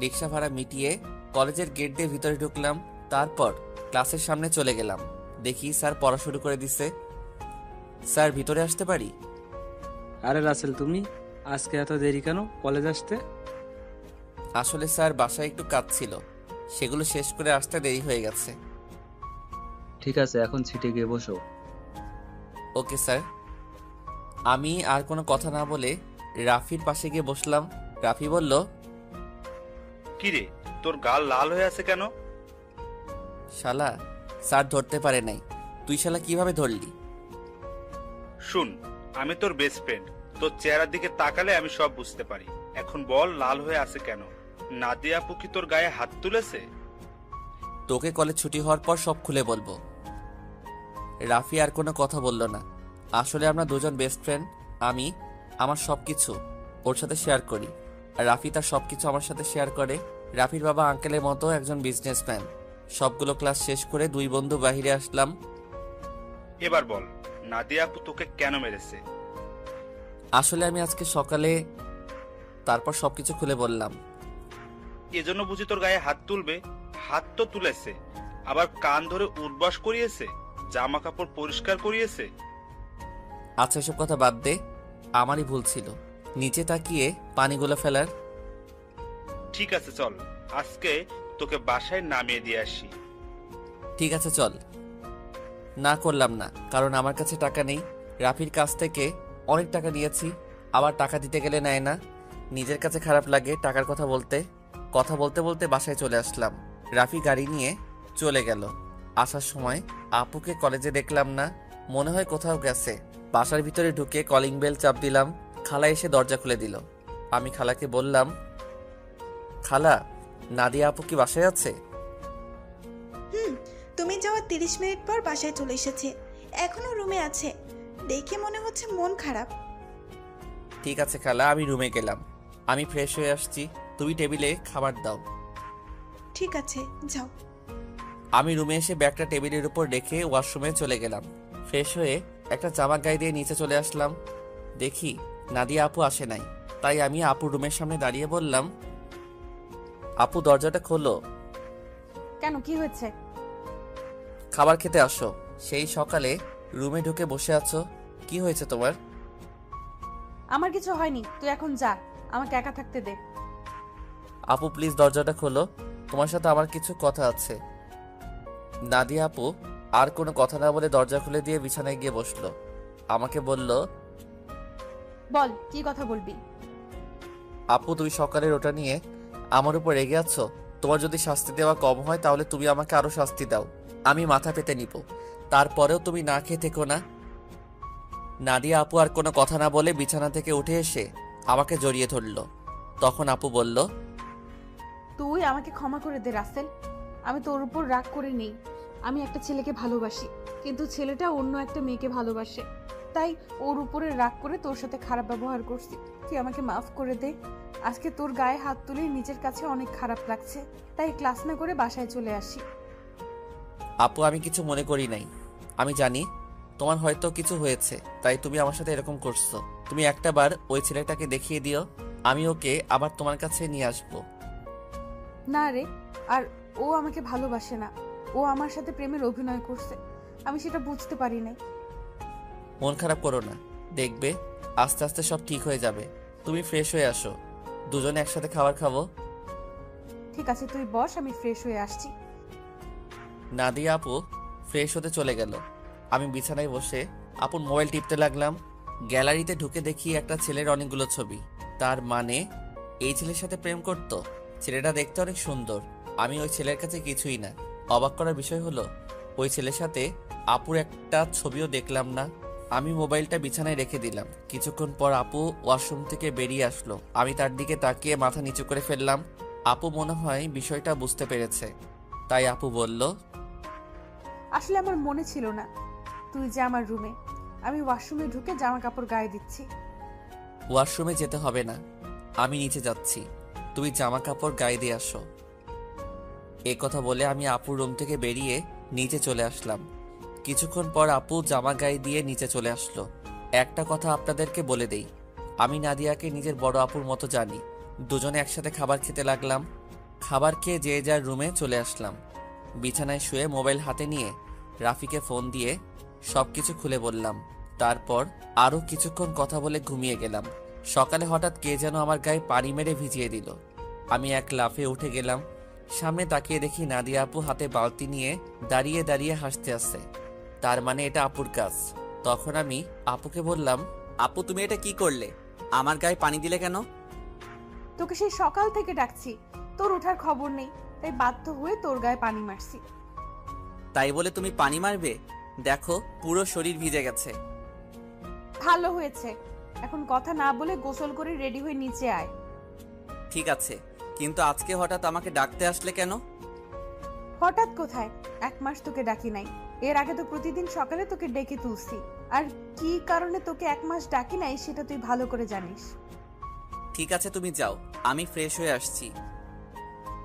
রিক্সা ভাড়া মিটিয়ে কলেজের গেট দিয়ে ভিতরে ঢুকলাম। তারপর ক্লাসের সামনে চলে গেলাম। দেখি স্যার পড়া শুরু করে দিছে। স্যার, ভিতরে আসতে পারি? আরে রাসেল, তুমি আজকে এত দেরি কেন কলেজ আসতে? আসলে স্যার, বাসায় একটু কাজ ছিল, সেগুলো শেষ করে আসতে দেরি হয়ে গেছে। ঠিক আছে, এখন সিটে গিয়ে বসো। Okay sir. আমি আর কোনো কথা না বলে রাফির পাশে গিয়ে বসলাম। রাফি বলল, কিরে, তোর গাল লাল হয়ে আছে কেন? শালা, স্যার ধরতে পারে নাই। তুই শালা কিভাবে ধরলি? শুন, আমি তোর বেস্ট ফ্রেন্ড। তোর চেহারার দিকে তাকালে আমি সব বুঝতে পারি। এখন বল, লাল হয়ে আছে কেন? নাদিয়া আপু কি তোর গায়ে হাত তুলেছে? তোকে কলেজ ছুটি হওয়ার পর সব খুলে বলবো। রাফি আর কোনো কথা বলল না। আসলে আমরা দুজন বেস্ট ফ্রেন্ড। আমি আমার সবকিছু ওর সাথে শেয়ার করি, আর রাফি তার সবকিছু আমার সাথে শেয়ার করে। রাফির বাবা আঙ্কেলের মতো একজন বিজনেসম্যান। সবগুলো ক্লাস শেষ করে দুই বন্ধু বাহিরে আসলাম। এবার বল, নাদিয়া আপু তোকে কেন মেরেছে? আসলে আমি আজকে সকালে, তারপর সবকিছু খুলে বললাম। এজন্য বুঝি তোর গায়ে হাত তুলবে? হাত তো তুলেছে, আবার কান ধরে উঠবাস করিয়েছে, জামা কাপড় পরিষ্কার করিয়েছে। আচ্ছা, এসব কথা বাদ দে। আমারই ভুল ছিল নিচে তাকিয়ে পানিগুলো ফেলার। ঠিক আছে চল, আজকে তোকে বাসায় নামিয়ে দিয়ে আসি। ঠিক আছে চল। না করলাম না, কারণ আমার কাছে টাকা নেই। রাফির কাছ থেকে অনেক টাকা নিয়েছি, আবার টাকা দিতে গেলে নেয় না। নিজের কাছে খারাপ লাগে টাকার কথা বলতে। কথা বলতে বলতে বাসায় চলে আসলাম। রাফি গাড়ি নিয়ে চলে গেল। আসার সময় আপুকে কলেজে দেখলাম না, মনে হয় কোথাও গেছে। বাসার ভিতরে ঢুকে কলিং বেল চাপ দিলাম। খালা এসে দরজা খুলে দিল। আমি খালাকে বললাম, খালা, নাদিয়া আপু কি বাসায় আছে? তুমি যাওয়ার 30 মিনিট পর বাসায় চলে এসেছে, এখনো রুমে আছে। দেখে মনে হচ্ছে মন খারাপ। ঠিক আছে খালা, আমি রুমে গেলাম। আমি ফ্রেশ হয়ে আসছি, তুমি টেবিলে খাবার দাও। ঠিক আছে, যাও। আমি রুমে এসে ব্যাগটা টেবিলের উপর রেখে ওয়াশরুমে চলে গেলাম। ফ্রেশ হয়ে একটা জামা গায়ে দিয়ে নিচে চলে আসলাম। দেখি নাদিয়া আপু আসে নাই, তাই আমি আপুর রুমের সামনে দাঁড়িয়ে বললাম, আপু দরজাটা খোলো। কেন, কি হয়েছে? খাবার খেতে আসো। সেই সকালে রুমে ঢুকে বসে আছো, কি হয়েছে তোমার? আমার কিছু হয়নি, তুই এখন যা, আমাকে একা থাকতে দে। আপু প্লিজ দরজাটা খোলো, তোমার সাথে আমার কিছু কথা আছে। নাদিয়া আপু আর কোনো কথা না বলে দরজা খুলে দিয়ে বিছানায় গিয়ে বসলো। আমাকে বলল, বল, কি কথা বলবি? আপু তুমি সকালের ওটা নিয়ে আমার উপর রেগে আছো। তোমার যদি শাস্তি দেওয়া কম হয় তাহলে তুমি আমাকে আরো শাস্তি দাও, আমি মাথা পেতে নিব। তারপরেও তুমি না খেয়ে থেকো না। নাদিয়া আপু আর কোনো কথা না বলে বিছানা থেকে উঠে এসে আমাকে জড়িয়ে ধরলো। তখন আপু বলল, তুই আমাকে ক্ষমা করে দে রাসেল, আমি তোর উপর রাগ করে নেই। আমি একটা ছেলেকে ভালোবাসি, কিন্তু ছেলেটা অন্য একটা মেয়েকে ভালোবাসে, তাই ওর উপরে রাগ করে তোর সাথে খারাপ ব্যবহার করছি। তুই আমাকে মাফ করে দে। আজকে তোর গায়ে হাত তুলে নিজের কাছে অনেক খারাপ লাগছে, তাই ক্লাস না করে বাসায় চলে আসি। আপু আমি কিছু মনে করি নাই। আমি জানি তোমার হয়তো কিছু হয়েছে, তাই তুমি আমার সাথে এরকম করছো। তুমি একটা বার ওই ছেলেটাকে দেখিয়ে দিও, আমি ওকে আবার তোমার কাছে নিয়ে আসবো। না রে, আর ও আমাকে ভালোবাসে না, ও আমার সাথে প্রেমের অভিনয় করছে। আমি সেটা বুঝতে পারি নাই। মন খারাপ করো না, দেখবে আস্তে আস্তে সব ঠিক হয়ে যাবে। তুমি ফ্রেশ হয়ে আসো, দুজনে একসাথে খাবার খাবো। ঠিক আছে, তুই বস, আমি ফ্রেশ হয়ে আসছি। নাদিয়া আপু ফ্রেশ হতে চলে গেল। আমি বিছানায় বসে আপুর মোবাইল টিপতে লাগলাম। গ্যালারিতে ঢুকে দেখি একটা ছেলের অনেকগুলো ছবি। তার মানে এই ছেলের সাথে প্রেম করতো। ছেলেটা দেখতে অনেক সুন্দর, আমি ওই ছেলের কাছে কিছুই না। অবাক করার বিষয় হলো ওই ছেলের সাথে আপুর একটা ছবিও দেখলাম না। আমি মোবাইলটা বিছানায় রেখে দিলাম। কিছুক্ষণ পর আপু ওয়াশরুম থেকে বেরিয়ে আসলো। আমি তার দিকে তাকিয়ে মাথা নিচু করে ফেললাম। আপু মনে হয় বিষয়টা বুঝতে পেরেছে, তাই আপু বলল, আসলে আমার মনে ছিল না তুই যে আমার রুমে। আমি ওয়াশরুমে ঢুকে জামা কাপড় গায়ে দিচ্ছি। ওয়াশরুমে যেতে হবে না, আমি নিচে যাচ্ছি, তুমি জামা কাপড় গায়ে দিয়ে আসো। এ কথা বলে আমি আপুর রুম থেকে বেরিয়ে নিচে চলে আসলাম। কিছুক্ষণ পর আপু জামা গায়ে দিয়ে নিচে চলে আসলো। একটা কথা আপনাদেরকে বলে দেই, আমি নাদিয়াকে নিজের বড় আপুর মতো জানি। দুজনে একসাথে খাবার খেতে লাগলাম। খাবার খেয়ে যে যার রুমে চলে আসলাম। বিছানায় শুয়ে মোবাইল হাতে নিয়ে রাফিকে ফোন দিয়ে সব কিছু খুলে বললাম। তারপর আরও কিছুক্ষণ কথা বলে ঘুমিয়ে গেলাম। সকালে হঠাৎ কে যেন আমার গায়ে পানি মেরে ভিজিয়ে দিল। আমি এক লাফে উঠে গেলাম। সামনে তাকিয়ে দেখি নাদিয়া আপু হাতে বালতি নিয়ে দাঁড়িয়ে দাঁড়িয়ে হাসতে আসছে। তার মানে এটা আপুর কাজ। তখন আমি আপুকে বললাম, আপু তুমি এটা কি করলে? আমার গায়ে পানি দিলে কেন? তোকে সেই সকাল থেকে ডাকছি, তোর ওঠার খবর নেই, তাই বাধ্য হয়ে তোর গায়ে পানি মারছি। তাই বলে তুমি পানি মারবে? দেখো পুরো শরীর ভিজে গেছে। ভালো হয়েছে, এখন কথা না বলে গোসল করে রেডি হয়ে নিচে আয়। ঠিক আছে, কিন্তু আজকে হঠাৎ আমাকে ডাকতে আসলে কেন? হঠাৎ কোথায়, 1 মাস তোকে ডাকি নাই। এর আগে তো প্রতিদিন সকালে তোকে ডেকে তুলছি। আর কি কারণে তোকে 1 মাস ডাকি নাই সেটা তুই ভালো করে জানিস। ঠিক আছে তুমি যাও, আমি ফ্রেশ হয়ে আসছি।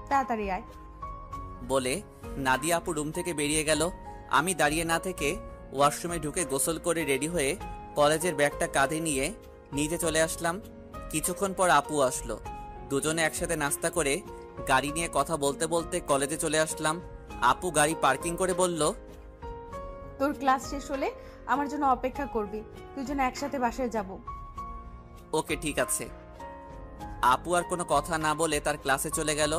তাড়াতাড়ি আয়। বলে নাদিয়া আপু রুম থেকে বেরিয়ে গেল। আমি দাঁড়িয়ে না থেকে ওয়াশরুমে ঢুকে গোসল করে রেডি হয়ে কলেজের ব্যাগটা কাঁধে নিয়ে নিচে চলে আসলাম। কিছুক্ষণ পর আপু আসলো। দুজনে একসাথে নাস্তা করে গাড়ি নিয়ে কথা বলতে বলতে কলেজে চলে আসলাম। আপু গাড়ি পার্কিং করে বলল, তোর ক্লাস শেষ হলে আমার জন্য অপেক্ষা করবি, দুজনে একসাথে বাসায় যাব। ওকে ঠিক আছে। আপু আর কোনো কথা না বলে তার ক্লাসে চলে গেল।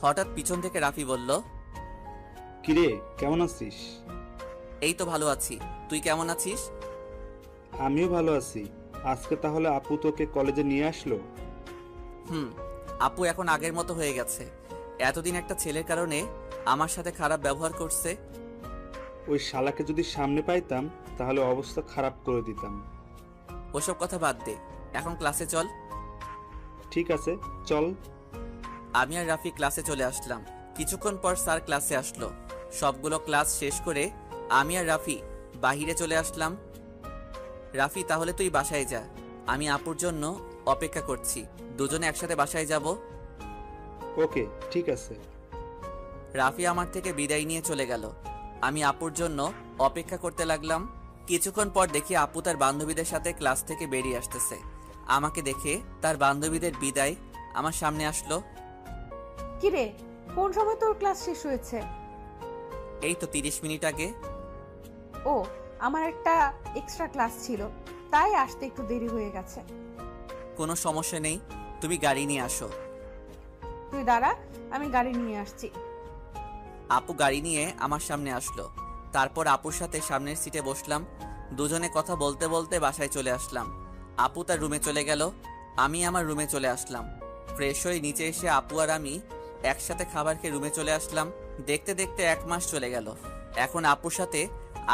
হঠাৎ পিছন থেকে রাফি বলল, কিরে কেমন আছিস? এই তো ভালো আছি, তুই কেমন আছিস? আমিও ভালো আছি। আজকে তাহলে আপু তোকে কলেজে নিয়ে আসলো? আপু এখন আগের মতো হয়ে গেছে। এতদিন একটা ছেলের কারণে আমার সাথে খারাপ ব্যবহার করছে। ওই শালাকে যদি সামনে পাইতাম তাহলে অবস্থা খারাপ করে দিতাম। ওসব কথা বাদ দে, এখন ক্লাসে চল। ঠিক আছে চল। আমি আর রাফি ক্লাসে চলে আসলাম। কিছুক্ষণ পর স্যার ক্লাসে আসলো। সবগুলো ক্লাস শেষ করে আমি আর রাফি বাহিরে চলে আসলাম। রাফি তাহলে তুই বাসায় যা, আমি আপুর জন্য অপেক্ষা করছি। দুজনে একসাথে বাসায় যাব। ওকে ঠিক আছে। রাফি আমার থেকে বিদায় নিয়ে চলে গেল। আমি আপুর জন্য অপেক্ষা করতে লাগলাম। কিছুক্ষণ পর দেখি আপু তার বান্ধবীদের সাথে ক্লাস থেকে বেরিয়ে আসতেছে। আমাকে দেখে তার বান্ধবীদের বিদায় আমার সামনে আসলো। কিরে, কোন সময় তোর ক্লাস শেষ হয়েছে? এই তো 30 মিনিট আগে। ও, আমার একটা এক্সট্রা ক্লাস ছিল, তাই আসতে একটু দেরি হয়ে গেছে। কোনো সমস্যা নেই, তুমি গাড়ি নিয়ে আসো। তুই দাঁড়া, আমি গাড়ি নিয়ে আসছি। আপু গাড়ি নিয়ে আমার সামনে আসলো। তারপর আপুর সাথে সামনের সিটে বসলাম। দুজনে কথা বলতে বলতে বাসায় চলে আসলাম। আপু তার রুমে চলে গেল, আমি আমার রুমে চলে আসলাম। ফ্রেশ হয়ে নিচে এসে আপু আর আমি একসাথে খাবার খেয়ে রুমে চলে আসলাম। দেখতে দেখতে 1 মাস চলে গেল। এখন আপুর সাথে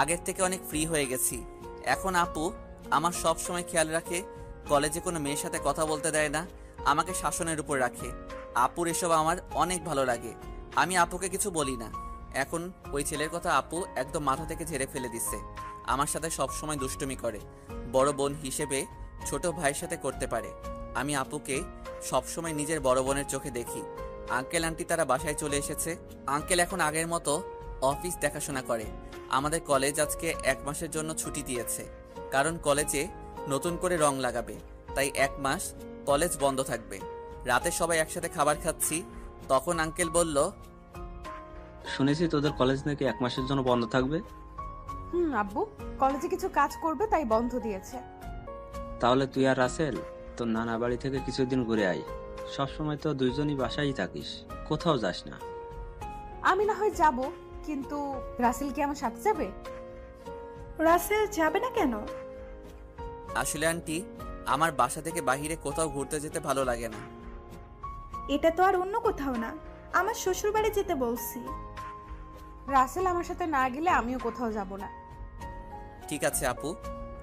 আগের থেকে অনেক ফ্রি হয়ে গেছি। এখন আপু আমার সব সময় খেয়াল রাখে, কলেজে কোনো মেয়ের সাথে কথা বলতে দেয় না, আমাকে শাসনের উপর রাখে। আপুর এসব আমার অনেক ভালো লাগে। আমি আপুকে কিছু বলি না। এখন ওই ছেলের কথা আপু একদম মাথা থেকে ঝেড়ে ফেলে দিচ্ছে। আমার সাথে সব সময় দুষ্টুমি করে, বড় বোন হিসেবে ছোট ভাইয়ের সাথে করতে পারে। আমি আপুকে সবসময় নিজের বড় বোনের চোখে দেখি। আঙ্কেল আন্টি তারা বাসায় চলে এসেছে। আঙ্কেল এখন আগের মতো অফিস দেখাশোনা করে। আমাদের কলেজ আজকে 1 মাসের জন্য ছুটি দিয়েছে, কারণ কলেজে নতুন করে রং লাগাবে, তাই 1 মাস কলেজ বন্ধ থাকবে। রাতে সবাই একসাথে খাবার খাচ্ছি, তখন আঙ্কেল বলল, শুনেছি তোদের কলেজ নাকি 1 মাসের জন্য বন্ধ থাকবে। আব্বু কলেজে কিছু কাজ করবে তাই বন্ধ দিয়েছে। তাহলে তুই আর রাসেল তোর নানা বাড়ি থেকে কিছুদিন ঘুরে আয়। সবসময় তো দুইজনই বাসায় থাকিস, কোথাও যাস না। আমি না হয় যাব, কিন্তু রাসেল কি আমার সাথে যাবে? রাসেল যাবে না কেন? আসলে আন্টি, আমার বাসা থেকে বাইরে কোথাও ঘুরতে যেতে ভালো লাগে না। এটা তো আর অন্য কোথাও না, আমার শ্বশুর বাড়ি যেতে বলছি। রাসেল আমার সাথে না গেলে আমিও কোথাও যাব না। ঠিক আছে আপু,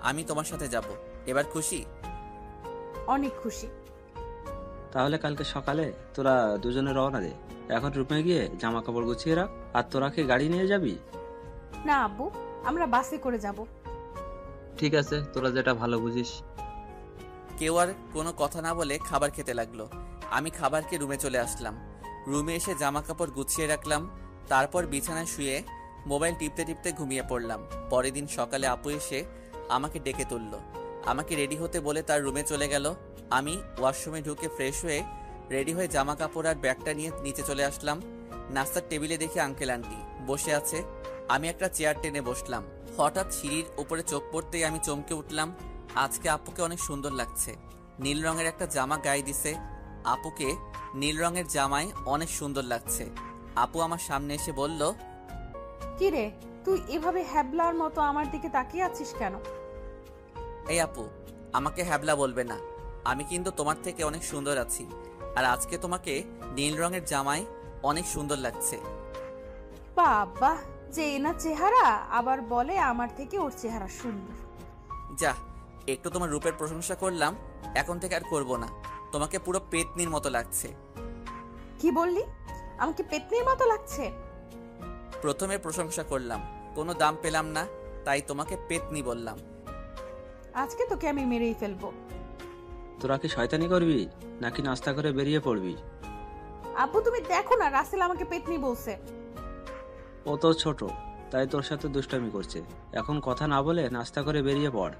আমি তোমার সাথে যাব। এবার খুশি? অনেক খুশি। তাহলে কালকে সকালে তোরা দুজনে রওনা দে। এখন রুমে গিয়ে জামা কাপড় গুছিয়ে রাখ। আর তোরা কি গাড়ি নিয়ে যাবি? না আব্বু, আমরা বাসে করে যাব। ঠিক আছে, তোরা যেটা ভালো বুঝিস। কেউ আর কোনো কথা না বলে খাবার খেতে লাগলো। আমি খাবার খেয়ে রুমে চলে আসলাম। রুমে এসে জামা কাপড় গুছিয়ে রাখলাম। তারপর বিছানায় শুয়ে মোবাইল টিপতে টিপতে ঘুমিয়ে পড়লাম। পরের দিন সকালে আপু এসে আমাকে ডেকে তুলল। আমাকে রেডি হতে বলে তার রুমে চলে গেল। আমি ওয়াশরুমে ঢুকে ফ্রেশ হয়ে রেডি হয়ে জামা কাপড় আর ব্যাগটা নিয়ে নিচে চলে আসলাম। নাস্তার টেবিলে দেখি আঙ্কেল আন্টি বসে আছে। আমি একটা চেয়ার টেনে বসলাম। হঠাৎ সিঁড়ির উপরে চোখ পড়তেই আমি চমকে উঠলাম। আজকে আপুকে অনেক সুন্দর লাগছে। নীল রঙের একটা জামা গায়ে দিছে। আপুকে নীল রঙের জামায় অনেক সুন্দর লাগছে। আপু আমার সামনে এসে বলল, কি রে, তুই এভাবে হ্যাবলার মতো আমার দিকে তাকিয়ে আছিস কেন? এই আপু, আমাকে হ্যাবলা বলবে না। আমি কিন্তু তোমার থেকে অনেক সুন্দর আছি। আর আজকে তোমাকে নীল রঙের জামায় অনেক সুন্দর লাগছে। বাবা, যে না চেহারা, আবার বলে আমার থেকে ওর চেহারা সুন্দর। যা, একটু তোমার রূপের প্রশংসা করলাম, এখন থেকে আর করব না। তোমাকে পুরো পেতনির মতো লাগছে। কি বললি? আমাকে পেতনির মতো লাগছে? প্রথমে প্রশংসা করলাম, কোনো দাম পেলাম না, তাই তোমাকে পেতনি বললাম। আজকে তোকে আমি মেরেই ফেলবো। তোরা কি শয়তানি করবি নাকি নাস্তা করে বেরিয়ে পড়বি? আপু তুমি দেখো না, রাসেল আমাকে পেতনি বলছে। ও তো ছোট, তাই তোর সাথে দুষ্টামি করছে। এখন কথা না বলে নাস্তা করে বেরিয়ে পড়।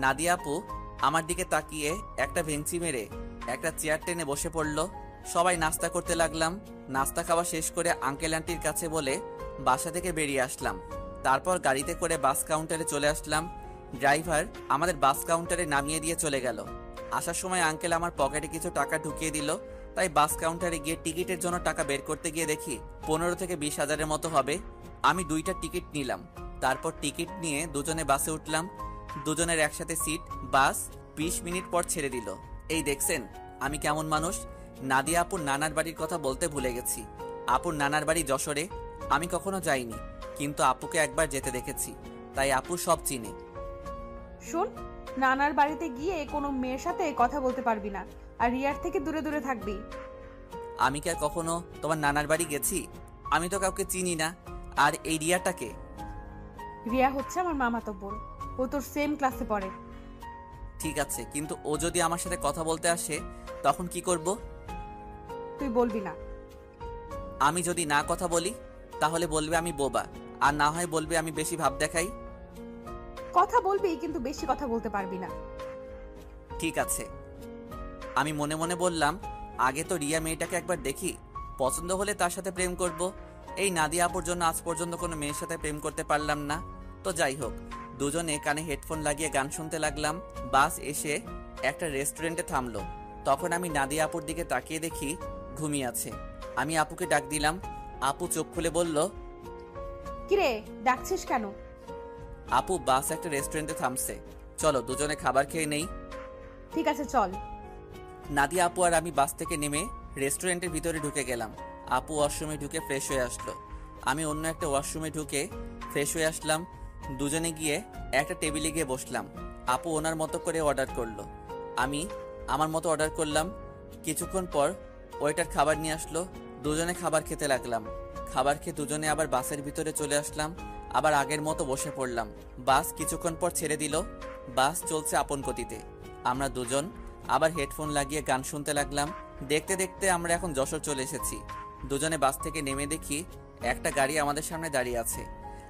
নাদিয়া আপু আমার দিকে তাকিয়ে একটা ভেঙচি মেরে একটা চেয়ার টেনে বসে পড়ল। সবাই নাস্তা করতে লাগলাম। নাস্তা খাওয়া শেষ করে আঙ্কেল আন্টির কাছে বলে বাসা থেকে বেরিয়ে আসলাম। তারপর গাড়িতে করে বাস কাউন্টারে চলে আসলাম। ড্রাইভার আমাদের বাস কাউন্টারে নামিয়ে দিয়ে চলে গেল। আসার সময় আঙ্কেল আমার পকেটে কিছু টাকা ঢুকিয়ে দিল। তাই বাস কাউন্টারে গিয়ে টিকিটের জন্য টাকা বের করতে গিয়ে দেখি 15 থেকে 20 হাজারের মতো হবে। আমি 2টা টিকিট নিলাম। তারপর টিকিট নিয়ে দুজনে বাসে উঠলাম। দুজনের একসাথে সিট। বাস 20 মিনিট পর ছেড়ে দিল। এই দেখছেন আমি কেমন মানুষ। নাদিয়া আপুর নানার বাড়ির কথা বলতে ভুলে গেছি। আপুর নানার বাড়ি যশোরে। আমি কখনো যাইনি, কিন্তু আপুকে একবার যেতে দেখেছি, তাই আপু সব চিনে। শোন, নানার বাড়িতে গিয়ে কোনো মেয়ের সাথে কথা বলতে পারবি না, আর রিয়ার থেকে দূরে দূরে থাকবি। আমি কি আর কখনো তোমার নানার বাড়ি গেছি? আমি তো কাউকে চিনি না। আর এই রিয়াটাকে? রিয়া হচ্ছে আমার মামাতো বোন, ও তোর সেম ক্লাসে পড়ে। ঠিক আছে, কিন্তু ও যদি আমার সাথে কথা বলতে আসে তখন কি করব? তুই বলবি না। আমি যদি না কথা বলি তাহলে বলবে আমি বোবা, আর না হয় বলবে আমি বেশি ভাব দেখাই। কথা বলবি, কিন্তু বেশি কথা বলতে পারবি না। ঠিক আছে। আমি মনে মনে বললাম, আগে তো রিয়া মেয়েটাকে একবার দেখি, পছন্দ হলে তার সাথে প্রেম করব। এই নাদিয়া আপুর জন্য আজ পর্যন্ত কোনো মেয়ের সাথে প্রেম করতে পারলাম না। তো যাই হোক, দুজনে কানে হেডফোন লাগিয়ে গান শুনতে লাগলাম। বাস এসে একটা রেস্টুরেন্টে থামলো। তখন আমি নাদিয়া আপুর দিকে তাকিয়ে দেখি ঘুমিয়ে আছে। আমি আপুকে ডাক দিলাম। আপু চোখ খুলে বলল, কিরে, ডাকছিস কেন? আপু বাস একটা রেস্টুরেন্টে থামছে, চলো দুজনে খাবার খেয়ে নেই। ঠিক আছে, চল। নাদিয়া আপু আর আমি বাস থেকে নেমে রেস্টুরেন্টের ভিতরে ঢুকে গেলাম। আপু ওয়াশরুমে ঢুকে ফ্রেশ হয়ে আসলো। আমি অন্য একটা ওয়াশরুমে ঢুকে ফ্রেশ হয়ে আসলাম। দুজনে গিয়ে একটা টেবিলে গিয়ে বসলাম। আপু ওনার মতো করে অর্ডার করলো, আমি আমার মতো অর্ডার করলাম। কিছুক্ষণ পর ওয়েটার খাবার নিয়ে আসলো। দুজনে খাবার খেতে লাগলাম। খাবার খেয়ে দুজনে আবার বাসের ভিতরে চলে আসলাম। আবার আগের মতো বসে পড়লাম। বাস কিছুক্ষণ পর ছেড়ে দিল। বাস চলছে আপন গতিতে। আমরা দুজন আবার হেডফোন লাগিয়ে গান শুনতে লাগলাম। দেখতে দেখতে আমরা এখন যশোর চলে এসেছি। দুজনে বাস থেকে নেমে দেখি একটা গাড়ি আমাদের সামনে দাঁড়িয়ে আছে,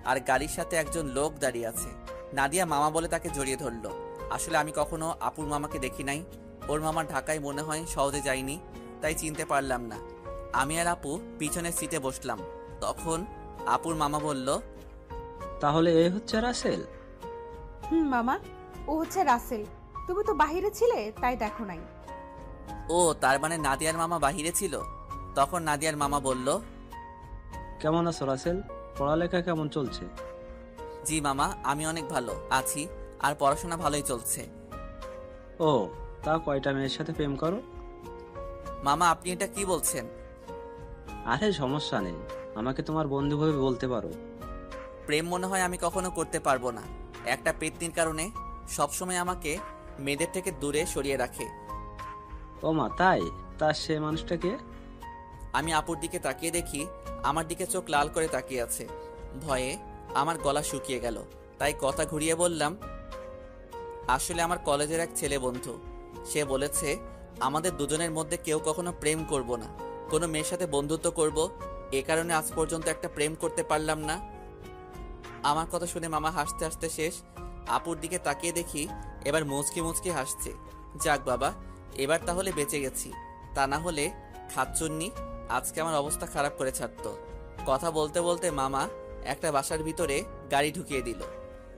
আর গাড়ির সাথে একজন লোক দাঁড়িয়ে আছে। নাদিয়া মামা বলে তাকে জড়িয়ে ধরলো। আসলে আমি কখনো আপুর মামাকে দেখি নাই। ওর মামা ঢাকায় মনে হয় সহজে যায়নি, তাই চিনতে পারলাম না। আমি আর আপু পিছনের সিটে বসলাম। তখন আপুর মামা বলল, তাহলে এ হচ্ছে রাসেল? মামা, ও হচ্ছে রাসেল। তুমি তো বাহিরে ছিলে, তাই দেখো নাই। ও তার মানে নাদিয়ার মামা বাহিরে ছিল। তখন নাদিয়ার মামা বলল, কেমন আছো রাসেল? পড়ালেখা কেমন চলছে? জি মামা, আমি অনেক ভালো আছি, আর পড়াশোনা ভালোই চলছে। ও, তা কয়টা মেয়ের সাথে প্রেম করো? মামা আপনি এটা কি বলছেন? আরে সমস্যা নেই, আমাকে তোমার বন্ধু ভাবে বলতে পারো। প্রেম মনে হয় আমি কখনো করতে পারবো না। একটা পেতনির কারণে সবসময় আমাকে মেয়েদের থেকে দূরে সরিয়ে রাখে। ও মা, তাই? তা সে মানুষটাকে? আমি আপুর দিকে তাকিয়ে দেখি আমার দিকে চোখ লাল করে তাকিয়ে আছে। ভয়ে আমার গলা শুকিয়ে গেল, তাই কথা ঘুরিয়ে বললাম, আসলে আমার কলেজের এক ছেলে বন্ধু। সে বলেছে আমাদের দুজনের মধ্যে কেউ কখনো প্রেম করব না, কোনো মেয়ের সাথে বন্ধুত্ব করব। এ কারণে আজ পর্যন্ত একটা প্রেম করতে পারলাম না। আমার কথা শুনে মামা হাসতে হাসতে শেষ। আপুর দিকে তাকিয়ে দেখি এবার মুচকি মুচকি হাসছে। যাক বাবা, এবার তাহলে বেঁচে গেছি, তা না হলে খাচ্চুন্নি আজকে আমার অবস্থা খারাপ করে ছাড়তো। কথা বলতে বলতে মামা একটা বাসার ভিতরে গাড়ি ঢুকিয়ে দিল।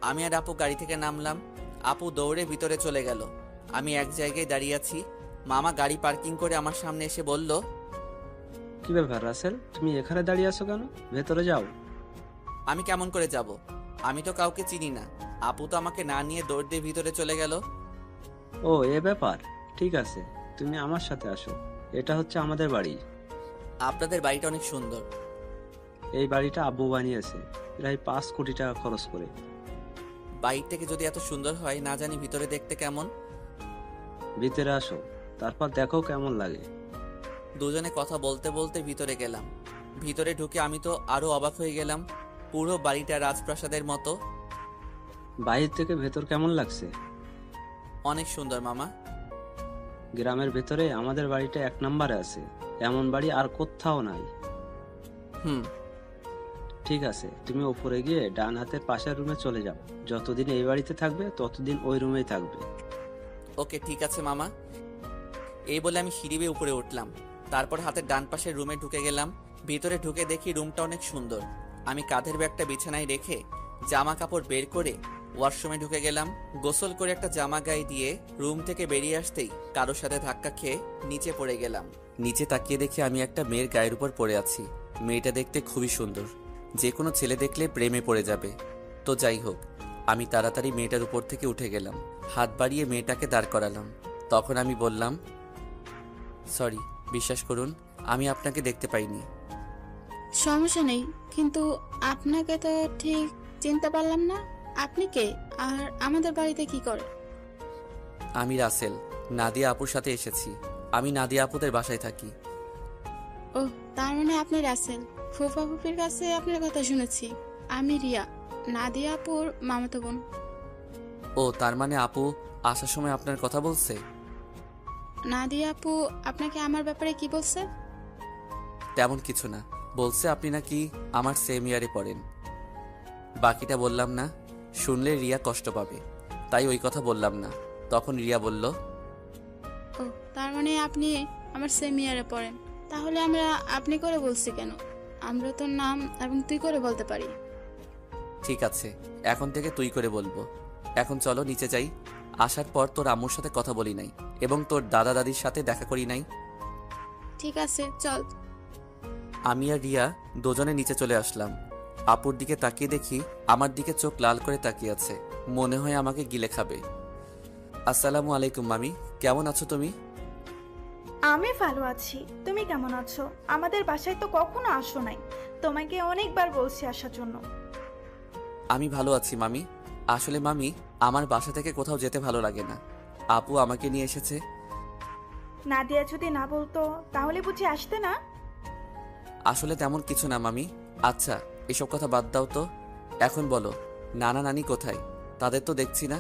আমি আর আপু গাড়ি থেকে নামলাম। আপু দৌড়ে ভিতরে চলে গেল। আমি এক জায়গায় দাঁড়িয়ে আছি। মামা গাড়ি পার্কিং করে আমার সামনে এসে বলল, কি ব্যাপার রাসেল, তুমি এখানে দাঁড়িয়ে আছো কেন? ভেতরে যাও। আমি কেমন করে যাব? আমি তো কাউকে চিনি না। আপু তো আমাকে না নিয়ে দৌড় দিয়ে ভিতরে চলে গেল। ও এ ব্যাপার, ঠিক আছে, তুমি আমার সাথে আসো। এটা হচ্ছে আমাদের বাড়ি। আপনাদের বাড়িটা অনেক সুন্দর। এই বাড়িটা আব্বু বানিয়েছে প্রায় 5 কোটি টাকা খরচ করে। বাইরে থেকে যদি এত সুন্দর হয়, না জানি ভিতরে দেখতে কেমন। ভিতরে আসো, তারপর দেখো কেমন লাগে। দুজনে কথা বলতে বলতে ভিতরে গেলাম। ভিতরে ঢুকে আমি তো আরো অবাক হয়ে গেলাম। পুরো বাড়িটা রাজপ্রাসাদের মতো। বাইরে থেকে ভেতর কেমন লাগছে? অনেক সুন্দর মামা। গ্রামের ভেতরে আমাদের বাড়িটা 1 নম্বরে আছে। এমন বাড়ি আর কোথাও নাই। হুম। ঠিক আছে, তুমি উপরে গিয়ে ডান হাতের পাশের রুমে চলে যাও। যতদিন এই বাড়িতে থাকবে ততদিন ওই রুমেই থাকবে। ওকে ঠিক আছে মামা। এই বলে আমি সিঁড়ি বেয়ে উপরে উঠলাম। তারপর হাতের ডান পাশের রুমে ঢুকে গেলাম। ভিতরে ঢুকে দেখি রুমটা অনেক সুন্দর। আমি কাঁধের ব্যাগটা বিছানায় রেখে জামা কাপড় বের করে ওয়াশরুমে ঢুকে গেলাম। গোসল করে একটা জামা গায়ে দিয়ে রুম থেকে বেরিয়ে আসতেই কারোর সাথে ধাক্কা খেয়ে নিচে পড়ে গেলাম। নিচে তাকিয়ে দেখি আমি একটা মেয়ের গায়ের উপর পড়ে আছি। মেয়েটা দেখতে খুবই সুন্দর, যে কোনো ছেলে দেখলে প্রেমে পড়ে যাবে। তো যাই হোক, আমি তাড়াতাড়ি মেয়েটার উপর থেকে উঠে গেলাম। হাত বাড়িয়ে মেয়েটাকে দাঁড় করালাম। তখন আমি বললাম, সরি, বিশ্বাস করুন আমি আপনাকে দেখতে পাইনি। সমস্যা নেই, কিন্তু আপনাকে তো ঠিক চিনতে পারলাম না। আপনি কে, আর আমাদের বাড়িতে কি করে? আমি রাসেল, নাদিয়া আপুর সাথে এসেছি। আমি নাদিয়া আপুদের বাসায় থাকি। ও, তার মানে আপনি রাসেল। ফুফা ফুফির কাছে আপনার কথা শুনেছি। আমি রিয়া, নাদিয়া আপুর মামাতো বোন। ও, তার মানে আপু আসার সময় আপনার কথা বলছে? নাদিয়া আপু আপনাকে আমার ব্যাপারে কি বলছে? তেমন কিছু না, বলছে আপনি নাকি আমার সেম ইয়ারে পড়েন। বাকিটা বললাম না, শুনলে রিয়া কষ্ট পাবে, তাই ওই কথা বললাম না। তখন রিয়া বলল, ও, তার মানে আপনি আমার সেম ইয়ারে পড়েন। তাহলে আমরা আপনি করে বলছি কেন? আমরা তোর নাম এবং তুই করে বলতে পারি। ঠিক আছে, এখন থেকে তুই করে বলবো। এখন চলো নিচে যাই। আসার পর তোর আম্মুর সাথে কথা বলি নাই এবং তোর দাদা দাদির সাথে দেখা করি নাই। ঠিক আছে, চল। আমি আর রিয়া দুজনে নিচে চলে আসলাম। আপুর দিকে তাকিয়ে দেখি আমার দিকে চোখ লাল করে তাকিয়ে আছে, মনে হয় আমাকে গিলে খাবে। আসসালামু আলাইকুম মামি, কেমন আছো তুমি? আমি ভালো আছি, তুমি কেমন আছো? আমাদের বাসায় তো কখনো আসো নাই, তোমাকে অনেকবার বলছি আসার জন্য। আমি ভালো আছি মামি। আসলে মামি, আমার বাসা থেকে কোথাও যেতে ভালো লাগে না। আপু আমাকে নিয়ে এসেছে। নাদিয়া যদি না বলতো তাহলে বুঝি আসতে না? আসলে তেমন কিছু না মামি। আচ্ছা, এসব কথা বাদ দাও তো। এখন বলো, নানা নানি কোথায়? তাদের তো দেখছি না।